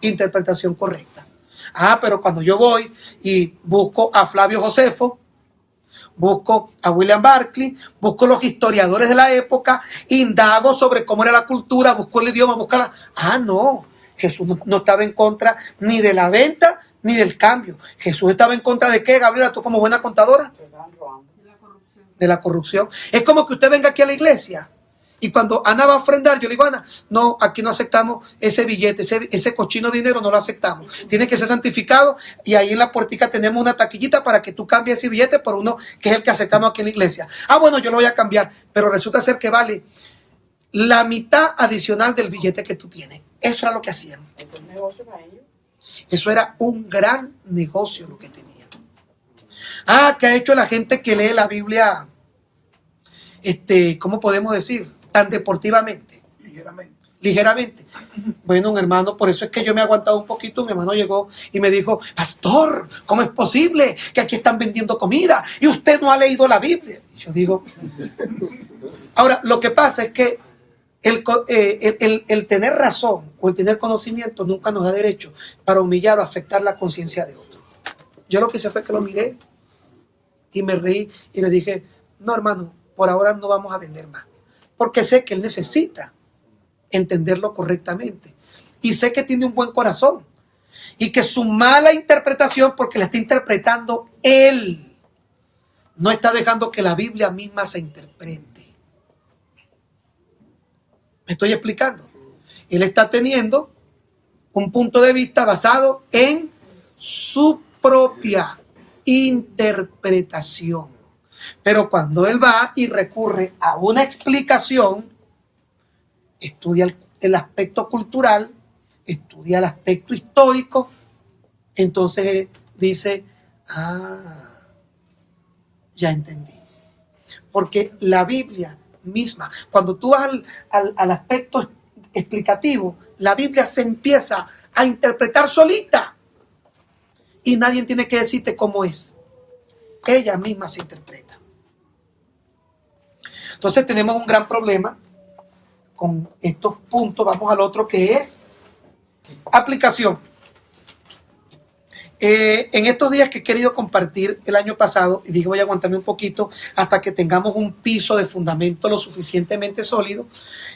interpretación correcta. Pero cuando yo voy y busco a Flavio Josefo, busco a William Barclay, busco los historiadores de la época, indago sobre cómo era la cultura, busco el idioma, no, Jesús no estaba en contra ni de la venta ni del cambio. Jesús estaba en contra de ¿qué, Gabriela? Tú como buena contadora. De la corrupción. Es como que usted venga aquí a la iglesia y cuando Ana va a ofrendar, yo le digo, Ana, no, aquí no aceptamos ese billete, ese cochino dinero no lo aceptamos. Tiene que ser santificado y ahí en la puertica tenemos una taquillita para que tú cambies ese billete por uno que es el que aceptamos aquí en la iglesia. Bueno, yo lo voy a cambiar, pero resulta ser que vale la mitad adicional del billete que tú tienes. Eso era lo que hacían. Eso es negocio para ellos. Eso era un gran negocio lo que tenían. Ah, ¿qué ha hecho la gente que lee la Biblia? ¿Cómo podemos decir? Tan deportivamente. Ligeramente. Bueno, un hermano, por eso es que yo me he aguantado un poquito. Un hermano llegó y me dijo: pastor, ¿cómo es posible que aquí están vendiendo comida y usted no ha leído la Biblia? Y yo digo, ahora, lo que pasa es que el tener razón o el tener conocimiento nunca nos da derecho para humillar o afectar la conciencia de otro. Yo lo que hice fue que lo miré y me reí y le dije: no, hermano, por ahora no vamos a vender más, porque sé que él necesita entenderlo correctamente y sé que tiene un buen corazón y que su mala interpretación, porque la está interpretando él, no está dejando que la Biblia misma se interprete. ¿Me estoy explicando? Él está teniendo un punto de vista basado en su propia interpretación. Pero cuando él va y recurre a una explicación, estudia el aspecto cultural, estudia el aspecto histórico, entonces dice: ah, ya entendí. Porque la Biblia misma, cuando tú vas al aspecto explicativo, la Biblia se empieza a interpretar solita y nadie tiene que decirte cómo es. Ella misma se interpreta. Entonces tenemos un gran problema con estos puntos. Vamos al otro, que es aplicación. En estos días que he querido compartir el año pasado, y dije voy a aguantarme un poquito hasta que tengamos un piso de fundamento lo suficientemente sólido,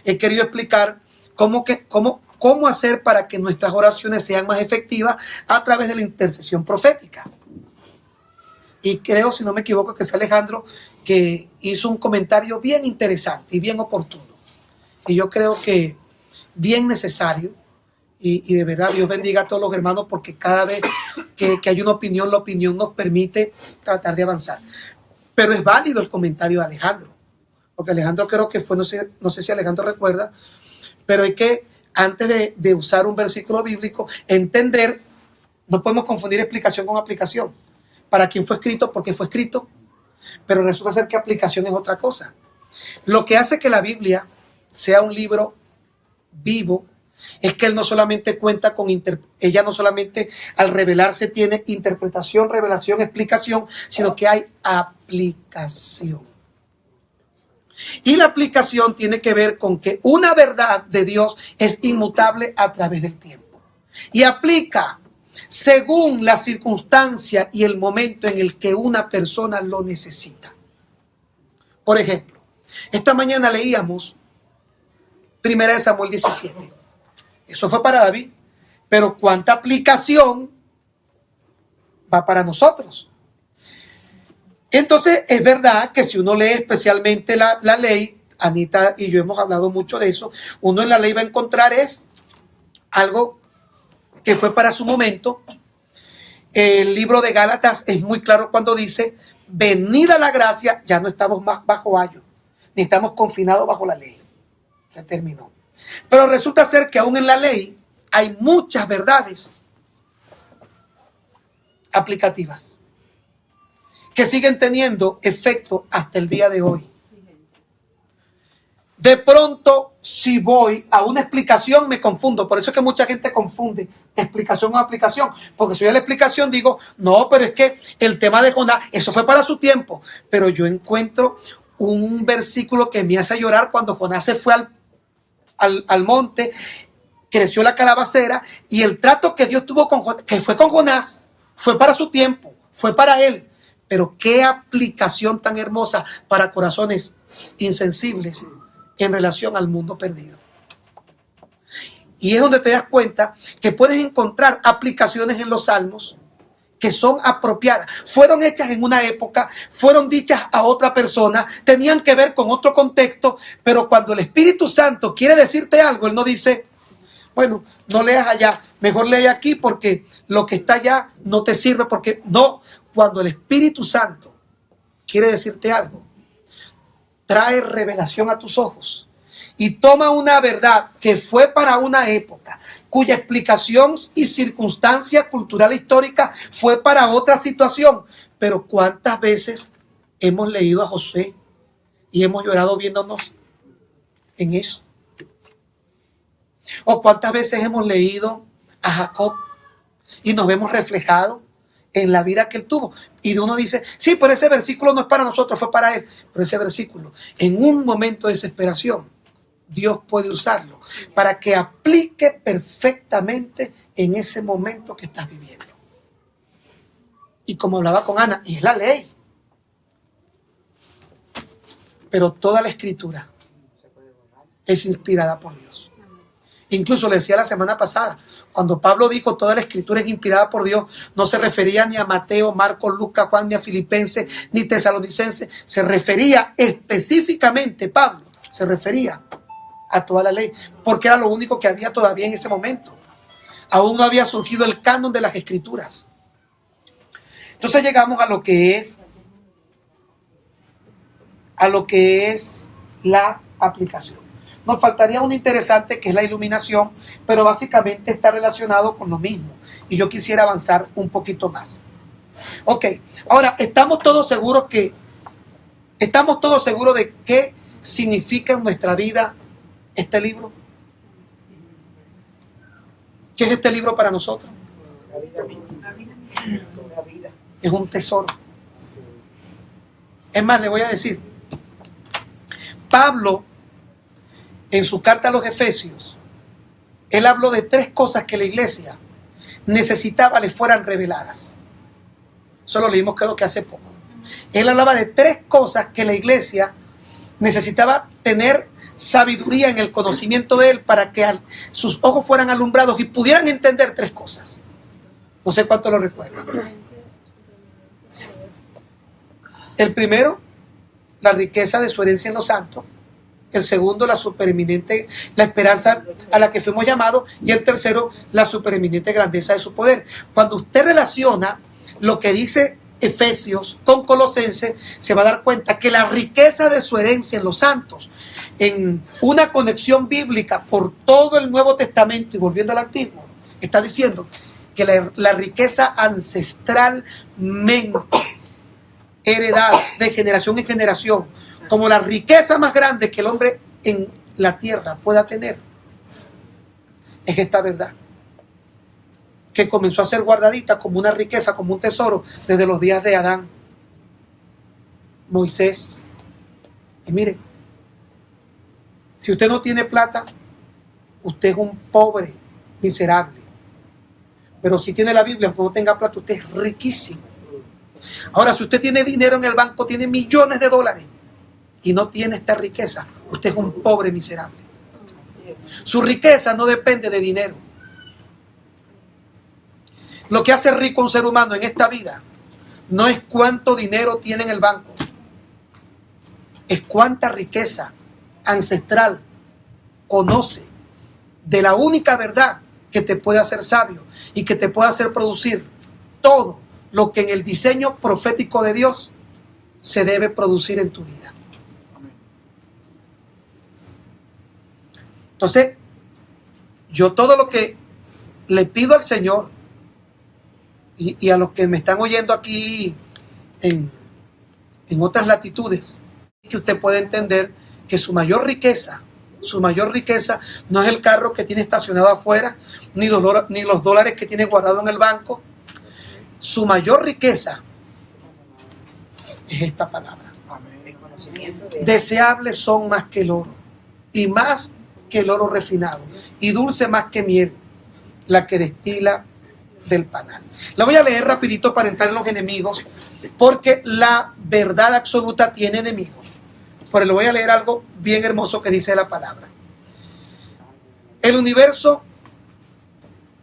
he querido explicar cómo hacer para que nuestras oraciones sean más efectivas a través de la intercesión profética. Y creo, si no me equivoco, que fue Alejandro que hizo un comentario bien interesante y bien oportuno. Y yo creo que bien necesario. Y de verdad, Dios bendiga a todos los hermanos, porque cada vez que hay una opinión, la opinión nos permite tratar de avanzar. Pero es válido el comentario de Alejandro. Porque Alejandro creo que fue, no sé si Alejandro recuerda, pero hay que, antes de usar un versículo bíblico, entender, no podemos confundir explicación con aplicación. Para quién fue escrito, por qué fue escrito, pero resulta ser que aplicación es otra cosa. Lo que hace que la Biblia sea un libro vivo es que él no solamente cuenta con ella no solamente al revelarse tiene interpretación, revelación, explicación, sino que hay aplicación. Y la aplicación tiene que ver con que una verdad de Dios es inmutable a través del tiempo y aplica según la circunstancia y el momento en el que una persona lo necesita. Por ejemplo, esta mañana leíamos 1 Samuel 17. Eso fue para David, pero ¿cuánta aplicación va para nosotros? Entonces, es verdad que si uno lee especialmente la ley, Anita y yo hemos hablado mucho de eso, uno en la ley va a encontrar es algo que fue para su momento. El libro de Gálatas es muy claro cuando dice: venida la gracia, ya no estamos más bajo ayo, ni estamos confinados bajo la ley. Se terminó. Pero resulta ser que aún en la ley hay muchas verdades aplicativas que siguen teniendo efecto hasta el día de hoy. De pronto, si voy a una explicación, me confundo. Por eso es que mucha gente confunde explicación o aplicación. Porque si yo la explicación digo, no, pero es que el tema de Jonás, eso fue para su tiempo. Pero yo encuentro un versículo que me hace llorar cuando Jonás se fue al monte, creció la calabacera, y el trato que Dios tuvo que fue con Jonás, fue para su tiempo, fue para él. Pero qué aplicación tan hermosa para corazones insensibles en relación al mundo perdido. Y es donde te das cuenta que puedes encontrar aplicaciones en los salmos que son apropiadas. Fueron hechas en una época, fueron dichas a otra persona, tenían que ver con otro contexto, pero cuando el Espíritu Santo quiere decirte algo, Él no dice, bueno, no leas allá, mejor lee aquí porque lo que está allá no te sirve, porque no, cuando el Espíritu Santo quiere decirte algo, trae revelación a tus ojos y toma una verdad que fue para una época, cuya explicación y circunstancia cultural histórica fue para otra situación. Pero ¿cuántas veces hemos leído a José y hemos llorado viéndonos en eso? ¿O cuántas veces hemos leído a Jacob y nos vemos reflejados en la vida que él tuvo? Y uno dice, sí, pero ese versículo no es para nosotros, fue para él. Pero ese versículo, en un momento de desesperación, Dios puede usarlo para que aplique perfectamente en ese momento que estás viviendo. Y como hablaba con Ana, es la ley. Pero toda la escritura es inspirada por Dios. Incluso le decía la semana pasada, cuando Pablo dijo toda la escritura es inspirada por Dios, no se refería ni a Mateo, Marcos, Lucas, Juan, ni a Filipenses, ni Tesalonicenses. Se refería específicamente, Pablo, se refería a toda la ley, porque era lo único que había todavía en ese momento. Aún no había surgido el canon de las escrituras. Entonces llegamos a lo que es la aplicación. Nos faltaría una interesante que es la iluminación, pero básicamente está relacionado con lo mismo. Y yo quisiera avanzar un poquito más. Ok, ahora, ¿estamos todos seguros de qué significa en nuestra vida este libro? ¿Qué es este libro para nosotros? Es un tesoro. Es más, le voy a decir, Pablo, en su carta a los Efesios, él habló de 3 cosas que la iglesia necesitaba le fueran reveladas. Eso lo leímos creo que hace poco. Él hablaba de 3 cosas que la iglesia necesitaba tener sabiduría en el conocimiento de él para que sus ojos fueran alumbrados y pudieran entender 3 cosas. No sé cuánto lo recuerdan. El primero, la riqueza de su herencia en los santos. El segundo, la esperanza a la que fuimos llamados. Y el tercero, la supereminente grandeza de su poder. Cuando usted relaciona lo que dice Efesios con Colosenses, se va a dar cuenta que la riqueza de su herencia en los santos, en una conexión bíblica por todo el Nuevo Testamento y volviendo al Antiguo, está diciendo que la riqueza ancestralmente heredada de generación en generación, como la riqueza más grande que el hombre en la tierra pueda tener, es esta verdad, que comenzó a ser guardadita como una riqueza, como un tesoro, desde los días de Adán, Moisés. Y mire, si usted no tiene plata, usted es un pobre, miserable. Pero si tiene la Biblia, aunque no tenga plata, usted es riquísimo. Ahora, si usted tiene dinero en el banco, tiene millones de dólares y no tiene esta riqueza, usted es un pobre miserable. Su riqueza no depende de dinero. Lo que hace rico a un ser humano en esta vida no es cuánto dinero tiene en el banco, es cuánta riqueza ancestral conoce de la única verdad que te puede hacer sabio y que te puede hacer producir todo lo que en el diseño profético de Dios se debe producir en tu vida. Entonces, yo todo lo que le pido al Señor y a los que me están oyendo aquí en otras latitudes, que usted pueda entender que su mayor riqueza no es el carro que tiene estacionado afuera, ni los dólares que tiene guardado en el banco. Su mayor riqueza es esta palabra. Deseables son más que el oro, y más que el oro refinado, y dulce más que miel, la que destila del panal. La voy a leer rapidito para entrar en los enemigos, porque la verdad absoluta tiene enemigos. Pero le voy a leer algo bien hermoso que dice la palabra. El universo,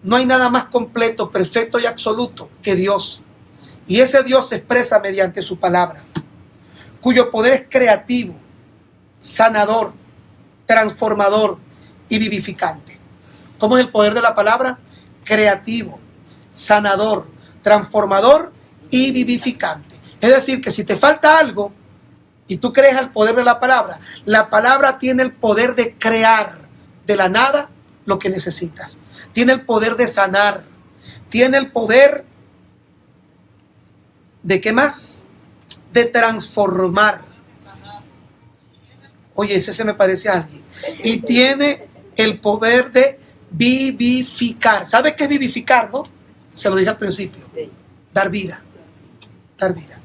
no hay nada más completo, perfecto y absoluto que Dios. Y ese Dios se expresa mediante su palabra, cuyo poder es creativo, sanador, transformador y vivificante. ¿Cómo es el poder de la palabra? Creativo, sanador, transformador y vivificante. Es decir, que si te falta algo y tú crees al poder de la palabra tiene el poder de crear de la nada lo que necesitas. Tiene el poder de sanar. Tiene el poder de ¿qué más? De transformar. Oye, ese se me parece a alguien. Y tiene el poder de vivificar. ¿Sabes qué es vivificar, no? Se lo dije al principio. Dar vida. Dar vida.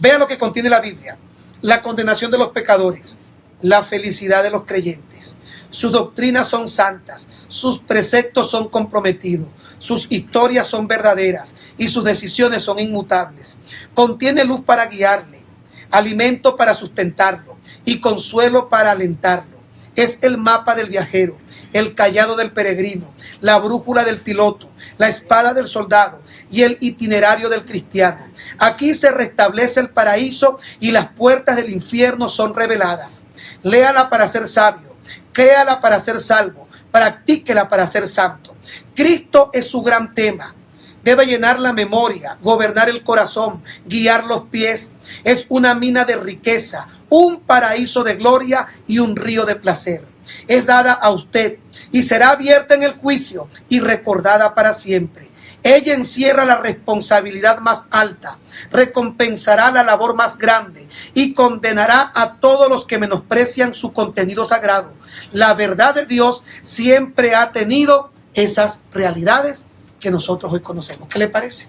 Vea lo que contiene la Biblia. La condenación de los pecadores. La felicidad de los creyentes. Sus doctrinas son santas. Sus preceptos son comprometidos. Sus historias son verdaderas. Y sus decisiones son inmutables. Contiene luz para guiarle. Alimento para sustentarlo. Y consuelo para alentarlo. Es el mapa del viajero. El cayado del peregrino. La brújula del piloto. La espada del soldado. Y el itinerario del cristiano. Aquí se restablece el paraíso y las puertas del infierno son reveladas. Léala para ser sabio, créala para ser salvo, practíquela para ser santo. Cristo es su gran tema. Debe llenar la memoria, gobernar el corazón, guiar los pies. Es una mina de riqueza, un paraíso de gloria y un río de placer. Es dada a usted y será abierta en el juicio y recordada para siempre. Ella encierra la responsabilidad más alta, recompensará la labor más grande y condenará a todos los que menosprecian su contenido sagrado. La verdad de Dios siempre ha tenido esas realidades que nosotros hoy conocemos. ¿Qué le parece?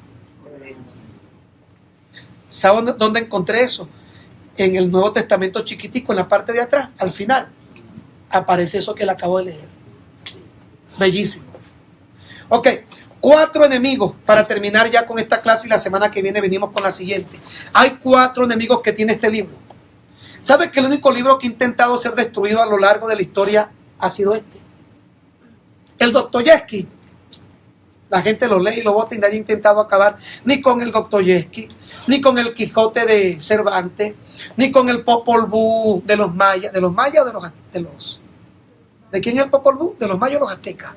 ¿Sabe dónde encontré eso? En el Nuevo Testamento chiquitico, en la parte de atrás, al final, aparece eso que le acabo de leer. Bellísimo. Ok. 4 enemigos para terminar ya con esta clase y la semana que viene venimos con la siguiente. Hay 4 enemigos que tiene este libro. ¿Sabes que el único libro que ha intentado ser destruido a lo largo de la historia ha sido este? El Dostoyevsky. La gente lo lee y lo vota y nadie ha intentado acabar ni con el Dostoyevsky, ni con el Quijote de Cervantes, ni con el Popol Vuh de los mayas. ¿De los mayas o de quién es el Popol Vuh? ¿De los mayas o los aztecas?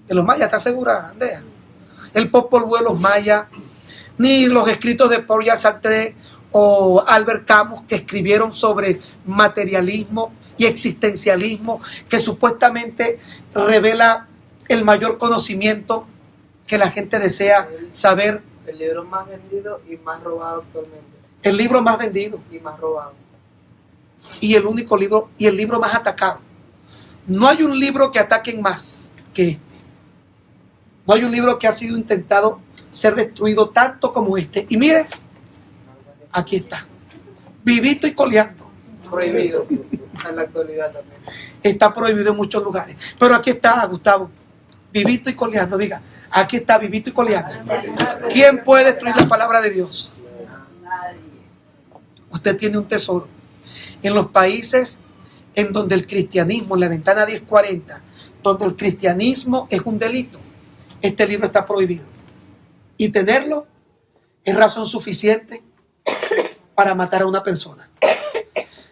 De los mayas, ¿estás segura, Andrea? El Popol Vuh de los mayas, ni los escritos de Paul Sartre o Albert Camus, que escribieron sobre materialismo y existencialismo, que supuestamente revela el mayor conocimiento que la gente desea saber. El libro más vendido y más robado actualmente. El libro más vendido. Y más robado. Y el único libro, y el libro más atacado. No hay un libro que ataquen más que este. No hay un libro que ha sido intentado ser destruido tanto como este. Y mire, aquí está. Vivito y coleando. Prohibido en la actualidad también. Está prohibido en muchos lugares. Pero aquí está, Gustavo. Vivito y coleando. Diga, aquí está, vivito y coleando. ¿Quién puede destruir la palabra de Dios? Usted tiene un tesoro. En los países en donde el cristianismo, en la ventana 1040, donde el cristianismo es un delito, este libro está prohibido. Y tenerlo es razón suficiente para matar a una persona.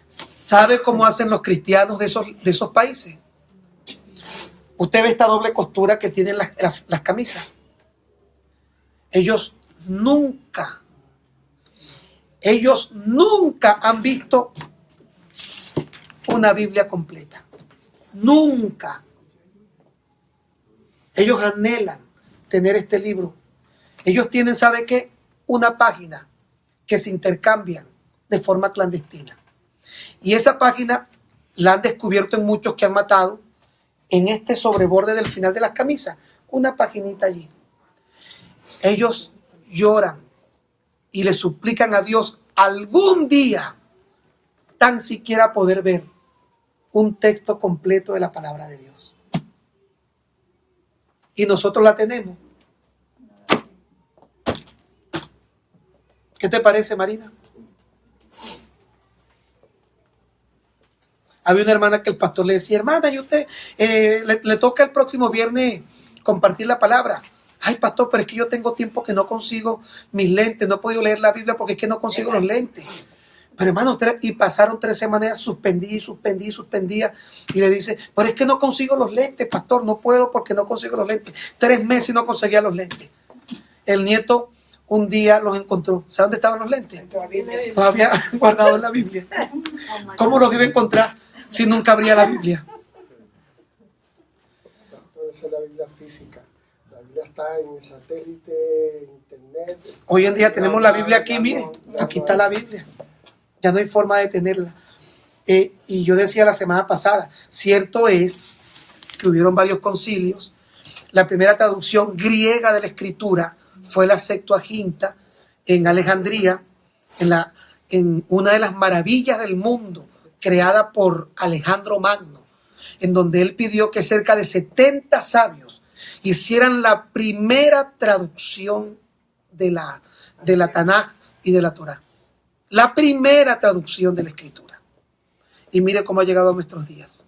¿Sabe cómo hacen los cristianos de esos países? Usted ve esta doble costura que tienen las camisas. Ellos nunca han visto una Biblia completa. Nunca. Ellos anhelan tener este libro. Ellos tienen, ¿sabe qué? Una página que se intercambian de forma clandestina. Y esa página la han descubierto en muchos que han matado en este sobreborde del final de las camisas. Una paginita allí. Ellos lloran y le suplican a Dios algún día tan siquiera poder ver un texto completo de la palabra de Dios. Y nosotros la tenemos. ¿Qué te parece, Marina? Había una hermana que el pastor le decía, hermana, ¿y usted le toca el próximo viernes compartir la palabra? Ay, pastor, pero es que yo tengo tiempo que no consigo mis lentes, no he podido leer la Biblia porque es que no consigo los lentes. Pero hermano, y pasaron 3 semanas, suspendía, y le dice, pero es que no consigo los lentes, pastor, no puedo porque no consigo los lentes. 3 meses y no conseguía los lentes. El nieto un día los encontró. ¿Sabe dónde estaban los lentes? Entró a Biblia. Los había guardado en la Biblia. ¿Cómo los iba a encontrar si nunca abría la Biblia? Puede ser la Biblia física. La Biblia está en el satélite, en internet. Hoy en día tenemos la Biblia aquí, mire, aquí está la Biblia. Ya no hay forma de tenerla. Y yo decía la semana pasada, cierto es que hubieron varios concilios. La primera traducción griega de la Escritura fue la Septuaginta en Alejandría, en una de las maravillas del mundo, creada por Alejandro Magno, en donde él pidió que cerca de 70 sabios hicieran la primera traducción de la Tanaj y de la Torá. La primera traducción de la Escritura. Y mire cómo ha llegado a nuestros días.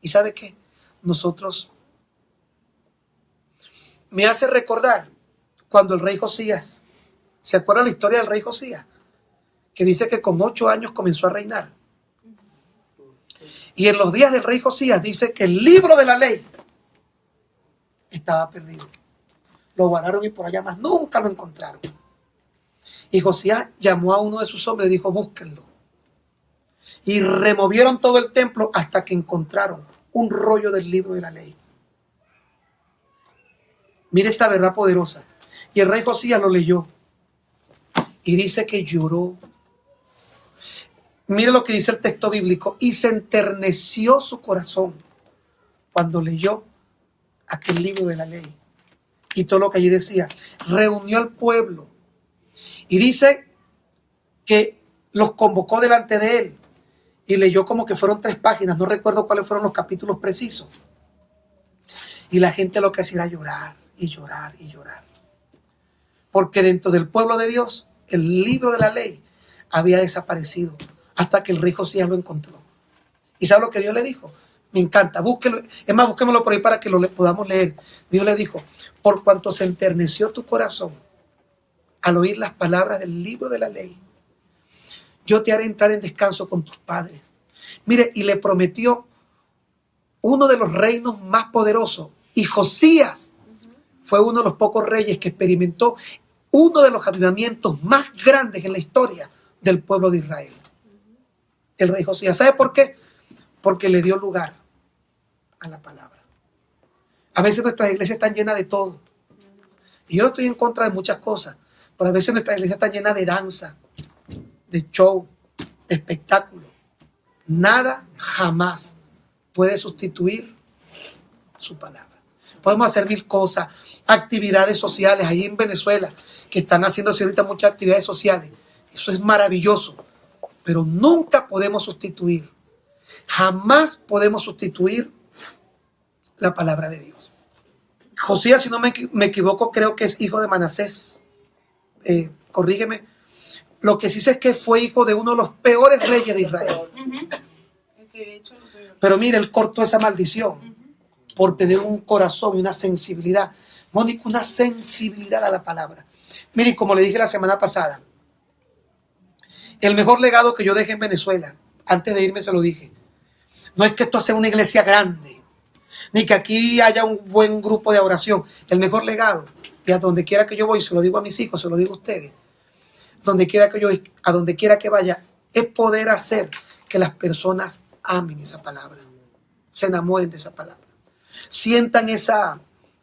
¿Y sabe qué? Nosotros, me hace recordar cuando el rey Josías, ¿se acuerda la historia del rey Josías? Que dice que con 8 años comenzó a reinar. Y en los días del rey Josías dice que el libro de la ley estaba perdido. Lo guardaron y por allá más nunca lo encontraron. Y Josías llamó a uno de sus hombres y dijo, búsquenlo. Y removieron todo el templo hasta que encontraron un rollo del libro de la ley. Mire esta verdad poderosa. Y el rey Josías lo leyó. Y dice que lloró. Mire lo que dice el texto bíblico. Y se enterneció su corazón cuando leyó aquel libro de la ley. Y todo lo que allí decía. Reunió al pueblo. Y dice que los convocó delante de él. Y leyó como que fueron 3 páginas. No recuerdo cuáles fueron los capítulos precisos. Y la gente lo que hacía era llorar y llorar y llorar. Porque dentro del pueblo de Dios, el libro de la ley había desaparecido hasta que el rey Josías lo encontró. ¿Y sabe lo que Dios le dijo? Me encanta, búsquelo. Es más, busquémoslo por ahí para que lo podamos leer. Dios le dijo, por cuanto se enterneció tu corazón al oír las palabras del libro de la ley, yo te haré entrar en descanso con tus padres. Mire, y le prometió uno de los reinos más poderosos. Y Josías fue uno de los pocos reyes que experimentó uno de los avivamientos más grandes en la historia del pueblo de Israel. El rey Josías. ¿Sabe por qué? Porque le dio lugar a la palabra. A veces nuestras iglesias están llenas de todo. Y yo no estoy en contra de muchas cosas, pero a veces nuestras iglesias están llenas de danza, de show, de espectáculo. Nada jamás puede sustituir su palabra. Podemos hacer 1000 cosas, actividades sociales, ahí en Venezuela, que están haciéndose ahorita muchas actividades sociales. Eso es maravilloso, pero nunca podemos sustituir, jamás podemos sustituir la palabra de Dios. Josías, si no me equivoco, creo que es hijo de Manasés. Corrígeme. Lo que sí sé es que fue hijo de uno de los peores reyes de Israel. Pero mire, él cortó esa maldición por tener un corazón y una sensibilidad. Mónica, una sensibilidad a la palabra. Mire, como le dije la semana pasada, el mejor legado que yo dejé en Venezuela, antes de irme se lo dije, no es que esto sea una iglesia grande, ni que aquí haya un buen grupo de oración. El mejor legado, y a donde quiera que yo voy, se lo digo a mis hijos, se lo digo a ustedes, a donde quiera que vaya, es poder hacer que las personas amen esa palabra, se enamoren de esa palabra, sientan esa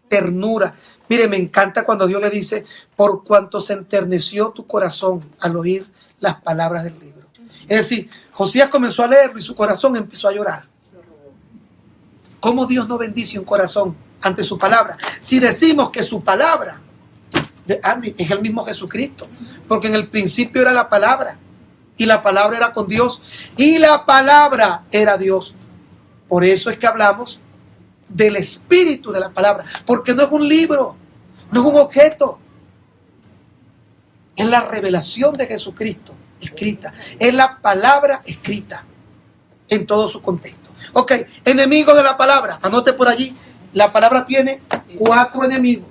ternura. Mire, me encanta cuando Dios le dice, por cuanto se enterneció tu corazón al oír las palabras del libro. Es decir, Josías comenzó a leerlo y su corazón empezó a llorar. ¿Cómo Dios no bendice un corazón ante su palabra? Si decimos que su palabra, Andy, es el mismo Jesucristo, porque en el principio era la palabra, y la palabra era con Dios, y la palabra era Dios. Por eso es que hablamos del espíritu de la palabra, porque no es un libro, no es un objeto, es la revelación de Jesucristo escrita, es la palabra escrita en todo su contexto. Ok, enemigos de la palabra, anote por allí, la palabra tiene 4 enemigos.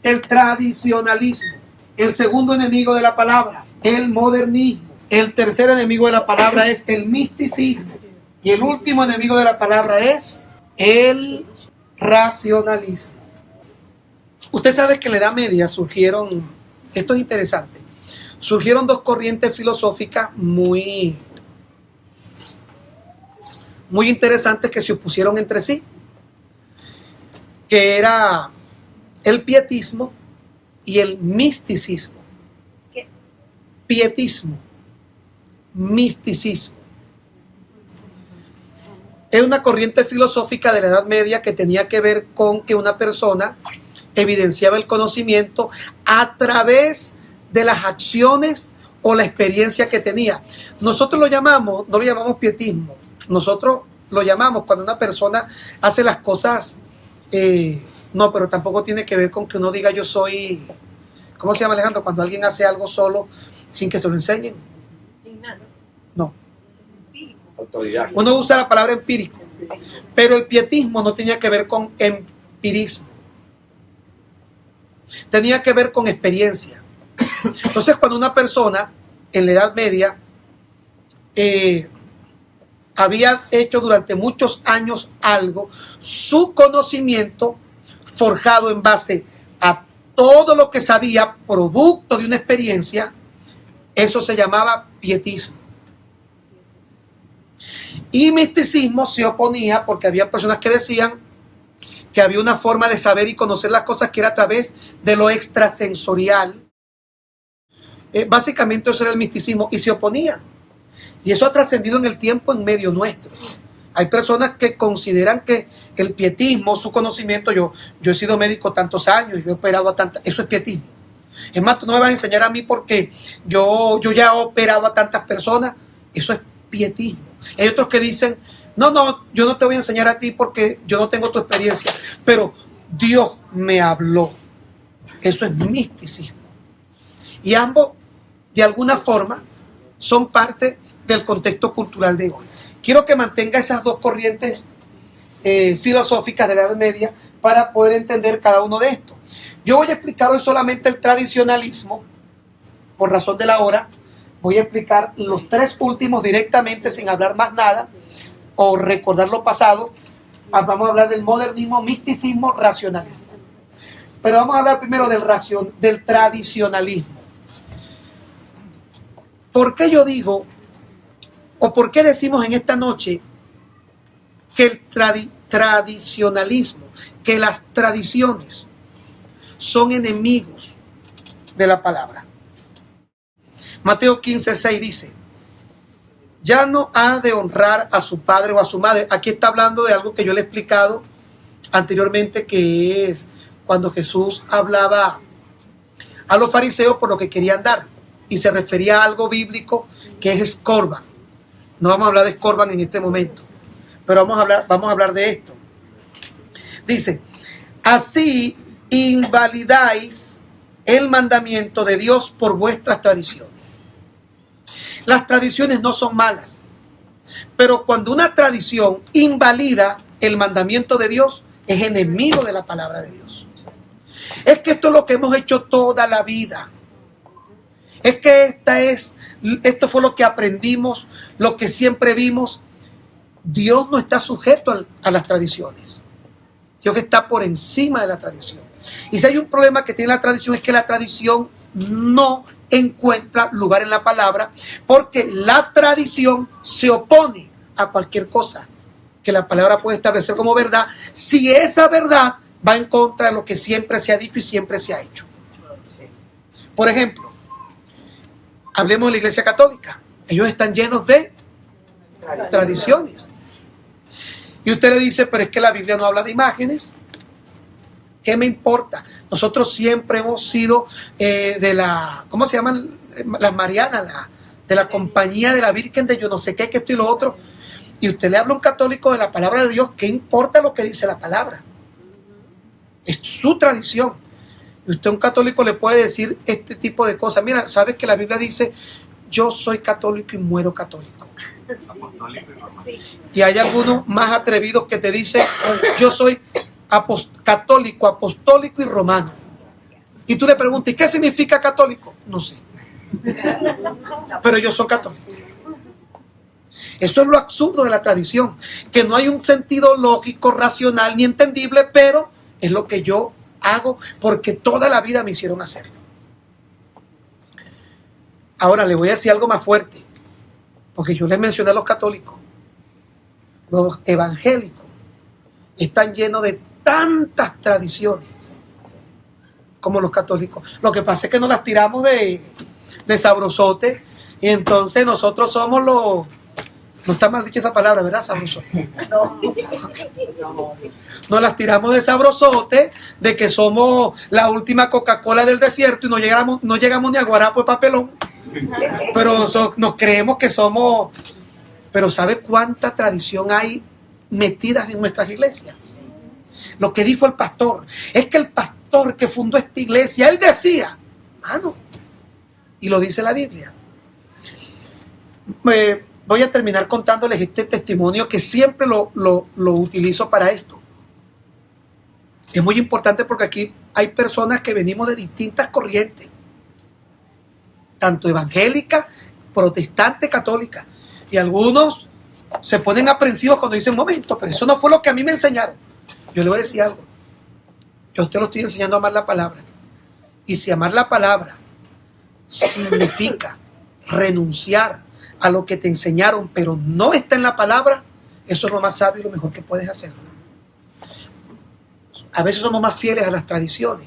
El tradicionalismo, el segundo enemigo de la palabra, el modernismo, el tercer enemigo de la palabra es el misticismo y el último enemigo de la palabra es el racionalismo. Usted sabe que en la Edad Media surgieron, esto es interesante, surgieron dos corrientes filosóficas muy interesantes que se opusieron entre sí, que era el pietismo y el misticismo. ¿Qué? Pietismo, misticismo. Es una corriente filosófica de la Edad Media que tenía que ver con que una persona evidenciaba el conocimiento a través de las acciones o la experiencia que tenía. Nosotros lo llamamos, no lo llamamos pietismo, nosotros lo llamamos cuando una persona hace las cosas, no, pero tampoco tiene que ver con que uno diga yo soy, ¿cómo se llama, Alejandro? Cuando alguien hace algo solo sin que se lo enseñen. No. Autoridad. Uno usa la palabra empírico, pero el pietismo no tenía que ver con empirismo. Tenía que ver con experiencia. Entonces, cuando una persona en la Edad Media había hecho durante muchos años algo, su conocimiento forjado en base a todo lo que sabía, producto de una experiencia, eso se llamaba pietismo. Y misticismo se oponía porque había personas que decían que había una forma de saber y conocer las cosas que era a través de lo extrasensorial. Básicamente eso era el misticismo y se oponía. Y eso ha trascendido en el tiempo en medio nuestro. Hay personas que consideran que el pietismo, su conocimiento, yo he sido médico tantos años, yo he operado a tantas, eso es pietismo. Es más, tú no me vas a enseñar a mí porque yo ya he operado a tantas personas, eso es pietismo. Hay otros que dicen, no, yo no te voy a enseñar a ti porque yo no tengo tu experiencia, pero Dios me habló. Eso es misticismo. Y ambos, de alguna forma, son parte del contexto cultural de hoy. Quiero que mantenga esas dos corrientes filosóficas de la Edad Media para poder entender cada uno de estos. Yo voy a explicar hoy solamente el tradicionalismo, por razón de la hora. Voy a explicar los tres últimos directamente sin hablar más nada o recordar lo pasado. Vamos a hablar del modernismo, misticismo, racionalismo. Pero vamos a hablar primero del tradicionalismo. ¿Por qué yo digo, o por qué decimos en esta noche que el tradicionalismo, que las tradiciones son enemigos de la palabra? Mateo 15:6 dice, ya no ha de honrar a su padre o a su madre. Aquí está hablando de algo que yo le he explicado anteriormente, que es cuando Jesús hablaba a los fariseos por lo que querían dar. Y se refería a algo bíblico que es escorban. No vamos a hablar de escorban en este momento, pero vamos a hablar de esto. Dice, así invalidáis el mandamiento de Dios por vuestras tradiciones. Las tradiciones no son malas, pero cuando una tradición invalida el mandamiento de Dios, es enemigo de la palabra de Dios. Es que esto es lo que hemos hecho toda la vida. Es que esto fue lo que aprendimos, lo que siempre vimos. Dios no está sujeto a las tradiciones. Dios está por encima de la tradición. Y si hay un problema que tiene la tradición, es que la tradición no encuentra lugar en la palabra, porque la tradición se opone a cualquier cosa que la palabra puede establecer como verdad, si esa verdad va en contra de lo que siempre se ha dicho y siempre se ha hecho. Por ejemplo, hablemos de la Iglesia Católica. Ellos están llenos de tradiciones. Y usted le dice, pero es que la Biblia no habla de imágenes. ¿Qué me importa? Nosotros siempre hemos sido de la, ¿cómo se llaman? Las Marianas, de la compañía de la Virgen de yo no sé qué, que esto y lo otro. Y usted le habla a un católico de la palabra de Dios, ¿qué importa lo que dice la palabra? Es su tradición. Y usted a un católico le puede decir este tipo de cosas. Mira, ¿sabes que la Biblia dice, yo soy católico y muero católico? Y hay algunos más atrevidos que te dicen, yo soy católico, apostólico y romano. Y tú le preguntas, ¿y qué significa católico? No sé. Pero ellos son católicos. Eso es lo absurdo de la tradición, que no hay un sentido lógico, racional ni entendible, pero es lo que yo hago porque toda la vida me hicieron hacerlo. Ahora le voy a decir algo más fuerte, porque yo les mencioné a los católicos. Los evangélicos están llenos de tantas tradiciones como los católicos. Lo que pasa es que nos las tiramos de sabrosote, y entonces nosotros somos los... No está mal dicha esa palabra, ¿verdad? Sabrosote. Nos las tiramos de sabrosote, de que somos la última Coca-Cola del desierto y no llegamos ni a guarapo de papelón. Pero nos creemos que somos... Pero ¿sabe cuánta tradición hay metidas en nuestras iglesias? Lo que dijo el pastor, es que el pastor que fundó esta iglesia, él decía, mano, y lo dice la Biblia. Voy a terminar contándoles este testimonio que siempre lo utilizo para esto. Es muy importante porque aquí hay personas que venimos de distintas corrientes, tanto evangélica, protestante, católica, y algunos se ponen aprensivos cuando dicen, momento, pero eso no fue lo que a mí me enseñaron. Yo le voy a decir algo, yo a usted lo estoy enseñando a amar la palabra, y si amar la palabra significa renunciar a lo que te enseñaron, pero no está en la palabra, eso es lo más sabio y lo mejor que puedes hacer. A veces somos más fieles a las tradiciones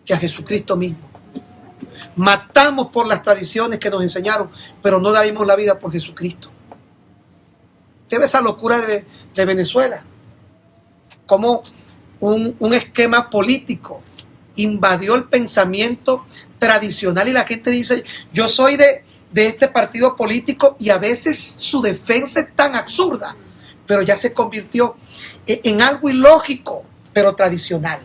que a Jesucristo mismo. Matamos por las tradiciones que nos enseñaron, pero no daremos la vida por Jesucristo. Usted ve esa locura de Venezuela, como un esquema político invadió el pensamiento tradicional y la gente dice, yo soy de este partido político, y a veces su defensa es tan absurda, pero ya se convirtió en algo ilógico, pero tradicional.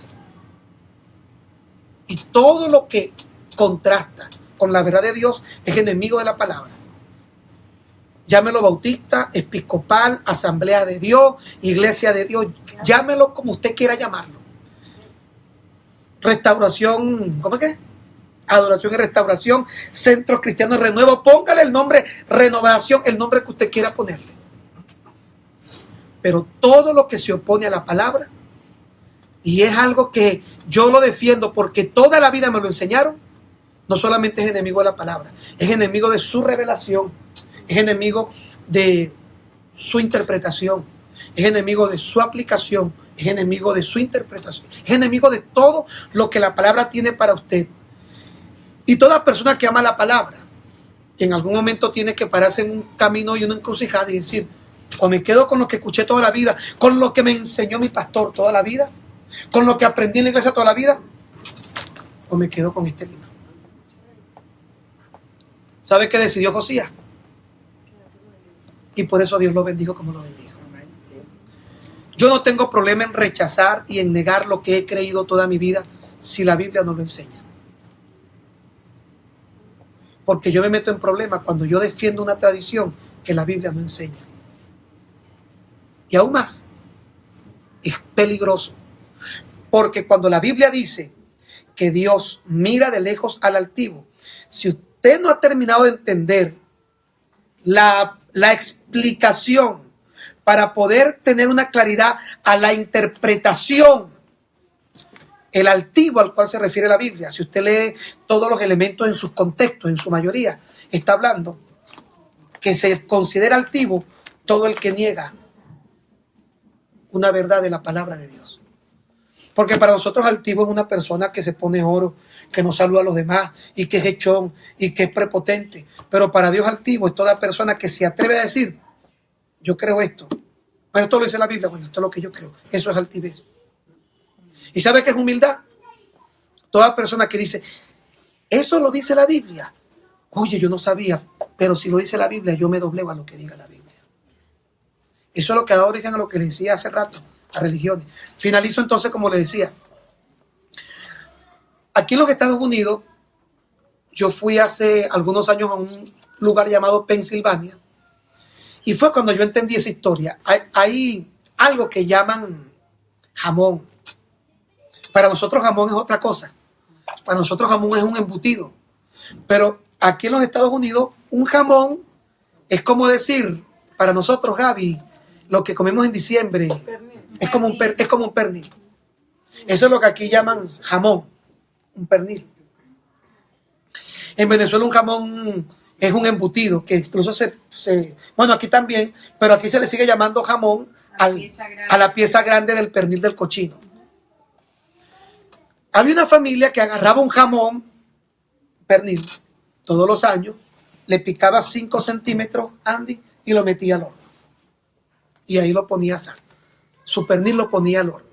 Y todo lo que contrasta con la verdad de Dios es enemigo de la palabra. Llámelo bautista, episcopal, asamblea de Dios, iglesia de Dios, llámelo como usted quiera llamarlo. Restauración, ¿cómo es que? Adoración y restauración, centros cristianos de renuevo, póngale el nombre renovación, el nombre que usted quiera ponerle. Pero todo lo que se opone a la palabra, y es algo que yo lo defiendo porque toda la vida me lo enseñaron, no solamente es enemigo de la palabra, es enemigo de su revelación, es enemigo de su interpretación, es enemigo de su aplicación, es enemigo de su interpretación, es enemigo de todo lo que la palabra tiene para usted. Y toda persona que ama la palabra, en algún momento tiene que pararse en un camino y una encrucijada y decir, o me quedo con lo que escuché toda la vida, con lo que me enseñó mi pastor toda la vida, con lo que aprendí en la iglesia toda la vida, o me quedo con este libro. ¿Sabe qué decidió Josías? Y por eso Dios lo bendijo como lo bendijo. Yo no tengo problema en rechazar y en negar lo que he creído toda mi vida si la Biblia no lo enseña. Porque yo me meto en problemas cuando yo defiendo una tradición que la Biblia no enseña. Y aún más, es peligroso. Porque cuando la Biblia dice que Dios mira de lejos al altivo, si usted no ha terminado de entender la explicación para poder tener una claridad a la interpretación, el altivo al cual se refiere la Biblia, si usted lee todos los elementos en sus contextos, en su mayoría, está hablando que se considera altivo todo el que niega una verdad de la palabra de Dios. Porque para nosotros altivo es una persona que se pone oro, que no saluda a los demás y que es echón y que es prepotente. Pero para Dios altivo es toda persona que se atreve a decir, yo creo esto. Pero esto lo dice la Biblia, bueno, esto es lo que yo creo. Eso es altivez. ¿Y sabe qué es humildad? Toda persona que dice, eso lo dice la Biblia. Oye, yo no sabía, pero si lo dice la Biblia, yo me doblego a lo que diga la Biblia. Eso es lo que da origen a lo que le decía hace rato, a religiones. Finalizo entonces como le decía. Aquí en los Estados Unidos, yo fui hace algunos años a un lugar llamado Pensilvania, y fue cuando yo entendí esa historia. Hay algo que llaman jamón. Para nosotros jamón es otra cosa. Para nosotros jamón es un embutido. Pero aquí en los Estados Unidos, un jamón es como decir, para nosotros, Gaby, lo que comemos en diciembre es como un pernil. Eso es lo que aquí llaman jamón, un pernil. En Venezuela un jamón es un embutido que incluso bueno, aquí también, pero aquí se le sigue llamando jamón a la pieza grande del pernil del cochino. Había una familia que agarraba un jamón, pernil, todos los años, le picaba 5 centímetros, Andy, y lo metía al horno. Y ahí lo ponía a asar. Su pernil lo ponía al horno.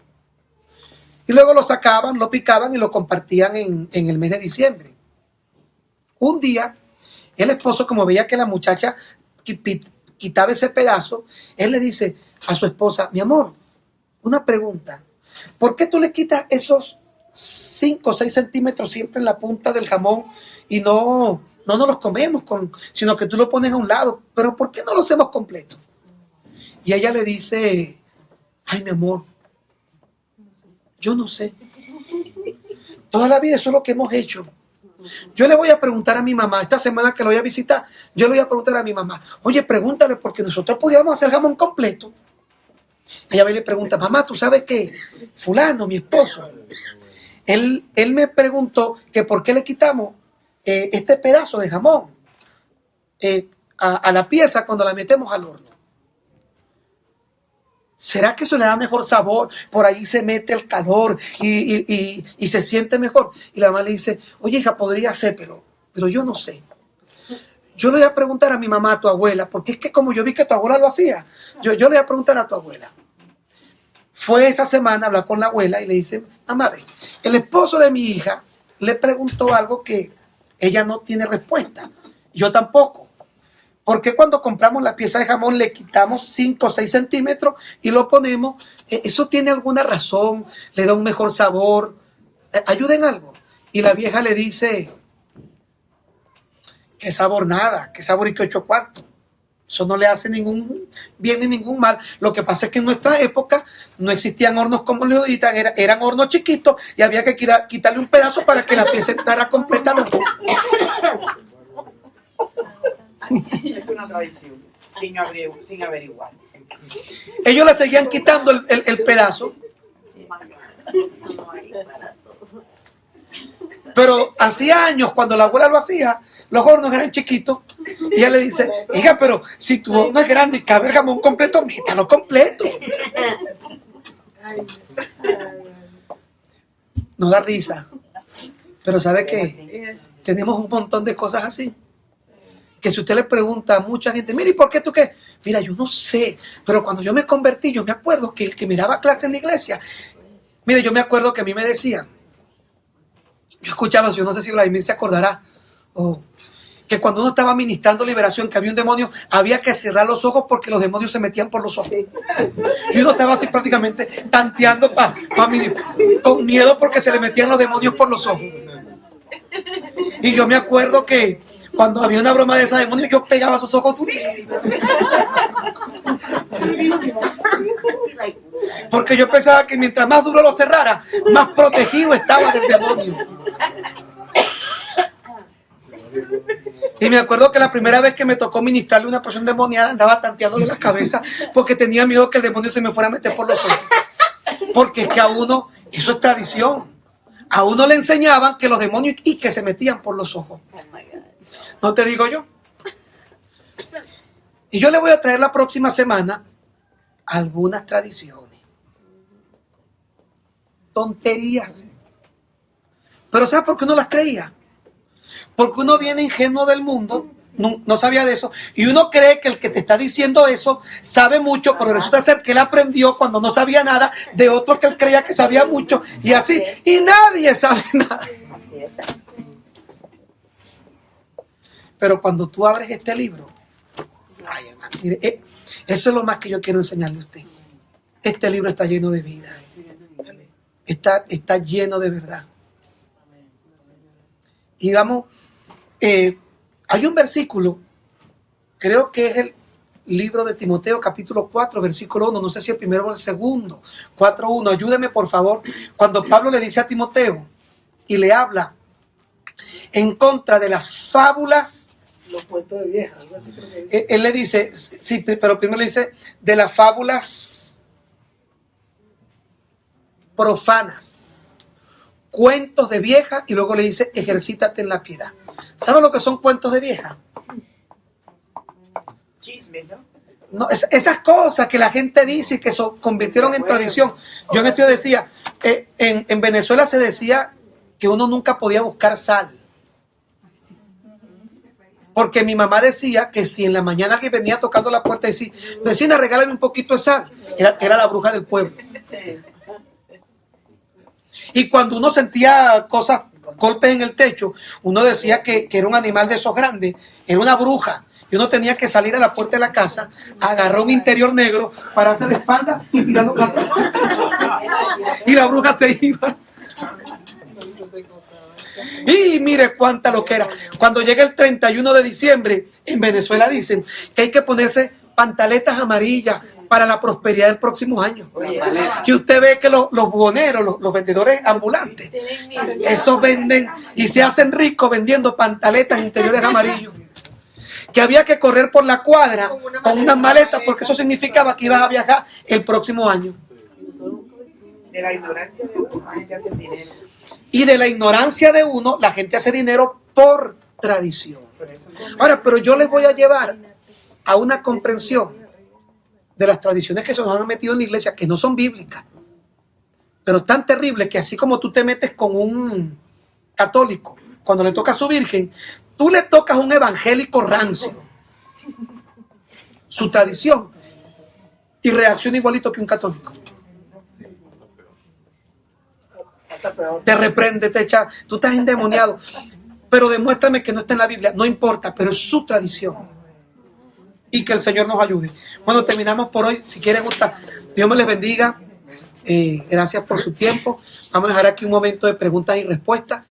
Y luego lo sacaban, lo picaban y lo compartían en el mes de diciembre. Un día, el esposo, como veía que la muchacha quitaba ese pedazo, él le dice a su esposa: mi amor, una pregunta. ¿Por qué tú le quitas esos 5 o 6 centímetros siempre en la punta del jamón y no nos los comemos, sino que tú lo pones a un lado? ¿Pero por qué no lo hacemos completo? Y ella le dice: ay, mi amor, yo no sé. Toda la vida eso es lo que hemos hecho. Yo le voy a preguntar a mi mamá, esta semana que lo voy a visitar, yo le voy a preguntar a mi mamá: oye, pregúntale, porque nosotros pudiéramos hacer jamón completo. Ella va y le pregunta: mamá, ¿tú sabes qué? Fulano, mi esposo, él me preguntó que por qué le quitamos este pedazo de jamón a la pieza cuando la metemos al horno. ¿Será que eso le da mejor sabor? Por ahí se mete el calor y se siente mejor. Y la mamá le dice: oye, hija, podría ser, pero yo no sé. Yo le voy a preguntar a mi mamá, a tu abuela, porque es que como yo vi que tu abuela lo hacía, yo le voy a preguntar a tu abuela. Fue esa semana a hablar con la abuela y le dice: mamá, el esposo de mi hija le preguntó algo que ella no tiene respuesta. Yo tampoco. ¿Por qué cuando compramos la pieza de jamón le quitamos 5 o 6 centímetros y lo ponemos? ¿Eso tiene alguna razón? ¿Le da un mejor sabor? ¿Ayuden algo? Y la vieja le dice: ¿qué sabor nada? ¿Qué sabor y qué 8 cuartos? Eso no le hace ningún bien ni ningún mal. Lo que pasa es que en nuestra época no existían hornos como los de ahorita, eran hornos chiquitos y había que quitarle un pedazo para que la pieza entrara completa. Es una tradición, sin averiguar. Ellos le seguían quitando el pedazo. Pero hacía años, cuando la abuela lo hacía, los hornos eran chiquitos. Y ella le dice: hija, pero si tu horno es grande y cabe el jamón completo, métalo completo. No da risa. Pero ¿sabe qué? Tenemos un montón de cosas así. Que si usted le pregunta a mucha gente: mire, ¿y por qué tú qué? Mira, yo no sé, pero cuando yo me convertí, yo me acuerdo que el que me daba clase en la iglesia, mire, yo me acuerdo que a mí me decían, yo escuchaba, yo no sé si Vladimir se acordará, que cuando uno estaba ministrando liberación, que había un demonio, había que cerrar los ojos porque los demonios se metían por los ojos. Y uno estaba así prácticamente tanteando con miedo porque se le metían los demonios por los ojos. Y yo me acuerdo que cuando había una broma de esa demonio, yo pegaba esos ojos durísimos. Porque yo pensaba que mientras más duro lo cerrara, más protegido estaba del demonio. Y me acuerdo que la primera vez que me tocó ministrarle a una persona demoniada, andaba tanteándole la cabeza porque tenía miedo que el demonio se me fuera a meter por los ojos. Porque es que a uno, eso es tradición, a uno le enseñaban que los demonios y que se metían por los ojos. ¿No te digo yo? Y yo le voy a traer la próxima semana algunas tradiciones, tonterías. Pero ¿sabes por qué uno las creía? Porque uno viene ingenuo del mundo, no sabía de eso, y uno cree que el que te está diciendo eso sabe mucho, pero resulta ser que él aprendió cuando no sabía nada de otro que él creía que sabía mucho, y así, y nadie sabe nada. Pero cuando tú abres este libro, ay, hermano, mire, eso es lo más que yo quiero enseñarle a usted. Este libro está lleno de vida. Está lleno de verdad. Y vamos, hay un versículo, creo que es el libro de Timoteo, capítulo 4, versículo 1, no sé si el primero o el segundo, 4:1, ayúdeme por favor, cuando Pablo le dice a Timoteo y le habla en contra de las fábulas. Los cuentos de viejas, algo así creo que dice. Él le dice, sí, pero primero le dice de las fábulas profanas, cuentos de vieja, y luego le dice, ejercítate en la piedad. ¿Saben lo que son cuentos de vieja? Chismes, ¿no? No, esas cosas que la gente dice y que se convirtieron en tradición. Yo en esto decía, en Venezuela se decía que uno nunca podía buscar sal. Porque mi mamá decía que si en la mañana alguien venía tocando la puerta y decía, vecina, regálame un poquito de sal, era la bruja del pueblo. Y cuando uno sentía cosas, golpes en el techo, uno decía que era un animal de esos grandes, era una bruja. Y uno tenía que salir a la puerta de la casa, agarrar un interior negro, pararse de espalda y tirarlo para atrás. Y la bruja se iba. Y mire cuánta lo que era. Cuando llega el 31 de diciembre, en Venezuela dicen que hay que ponerse pantaletas amarillas para la prosperidad del próximo año. Que usted ve que los buhoneros, los vendedores ambulantes, esos venden y se hacen ricos vendiendo pantaletas interiores amarillos. Que había que correr por la cuadra con unas maletas porque eso significaba que ibas a viajar el próximo año. De la ignorancia de uno, la gente hace dinero. Y de la ignorancia de uno, la gente hace dinero por tradición. Ahora, pero yo les voy a llevar a una comprensión de las tradiciones que se nos han metido en la iglesia, que no son bíblicas, pero tan terribles que así como tú te metes con un católico, cuando le toca a su virgen, tú le tocas a un evangélico rancio, su tradición, y reacciona igualito que un católico. Te reprende, te echa, tú estás endemoniado, pero demuéstrame que no está en la Biblia, no importa, pero es su tradición. Y que el Señor nos ayude. Bueno, terminamos por hoy. Si quieren gusta, Dios me les bendiga. Gracias por su tiempo. Vamos a dejar aquí un momento de preguntas y respuestas.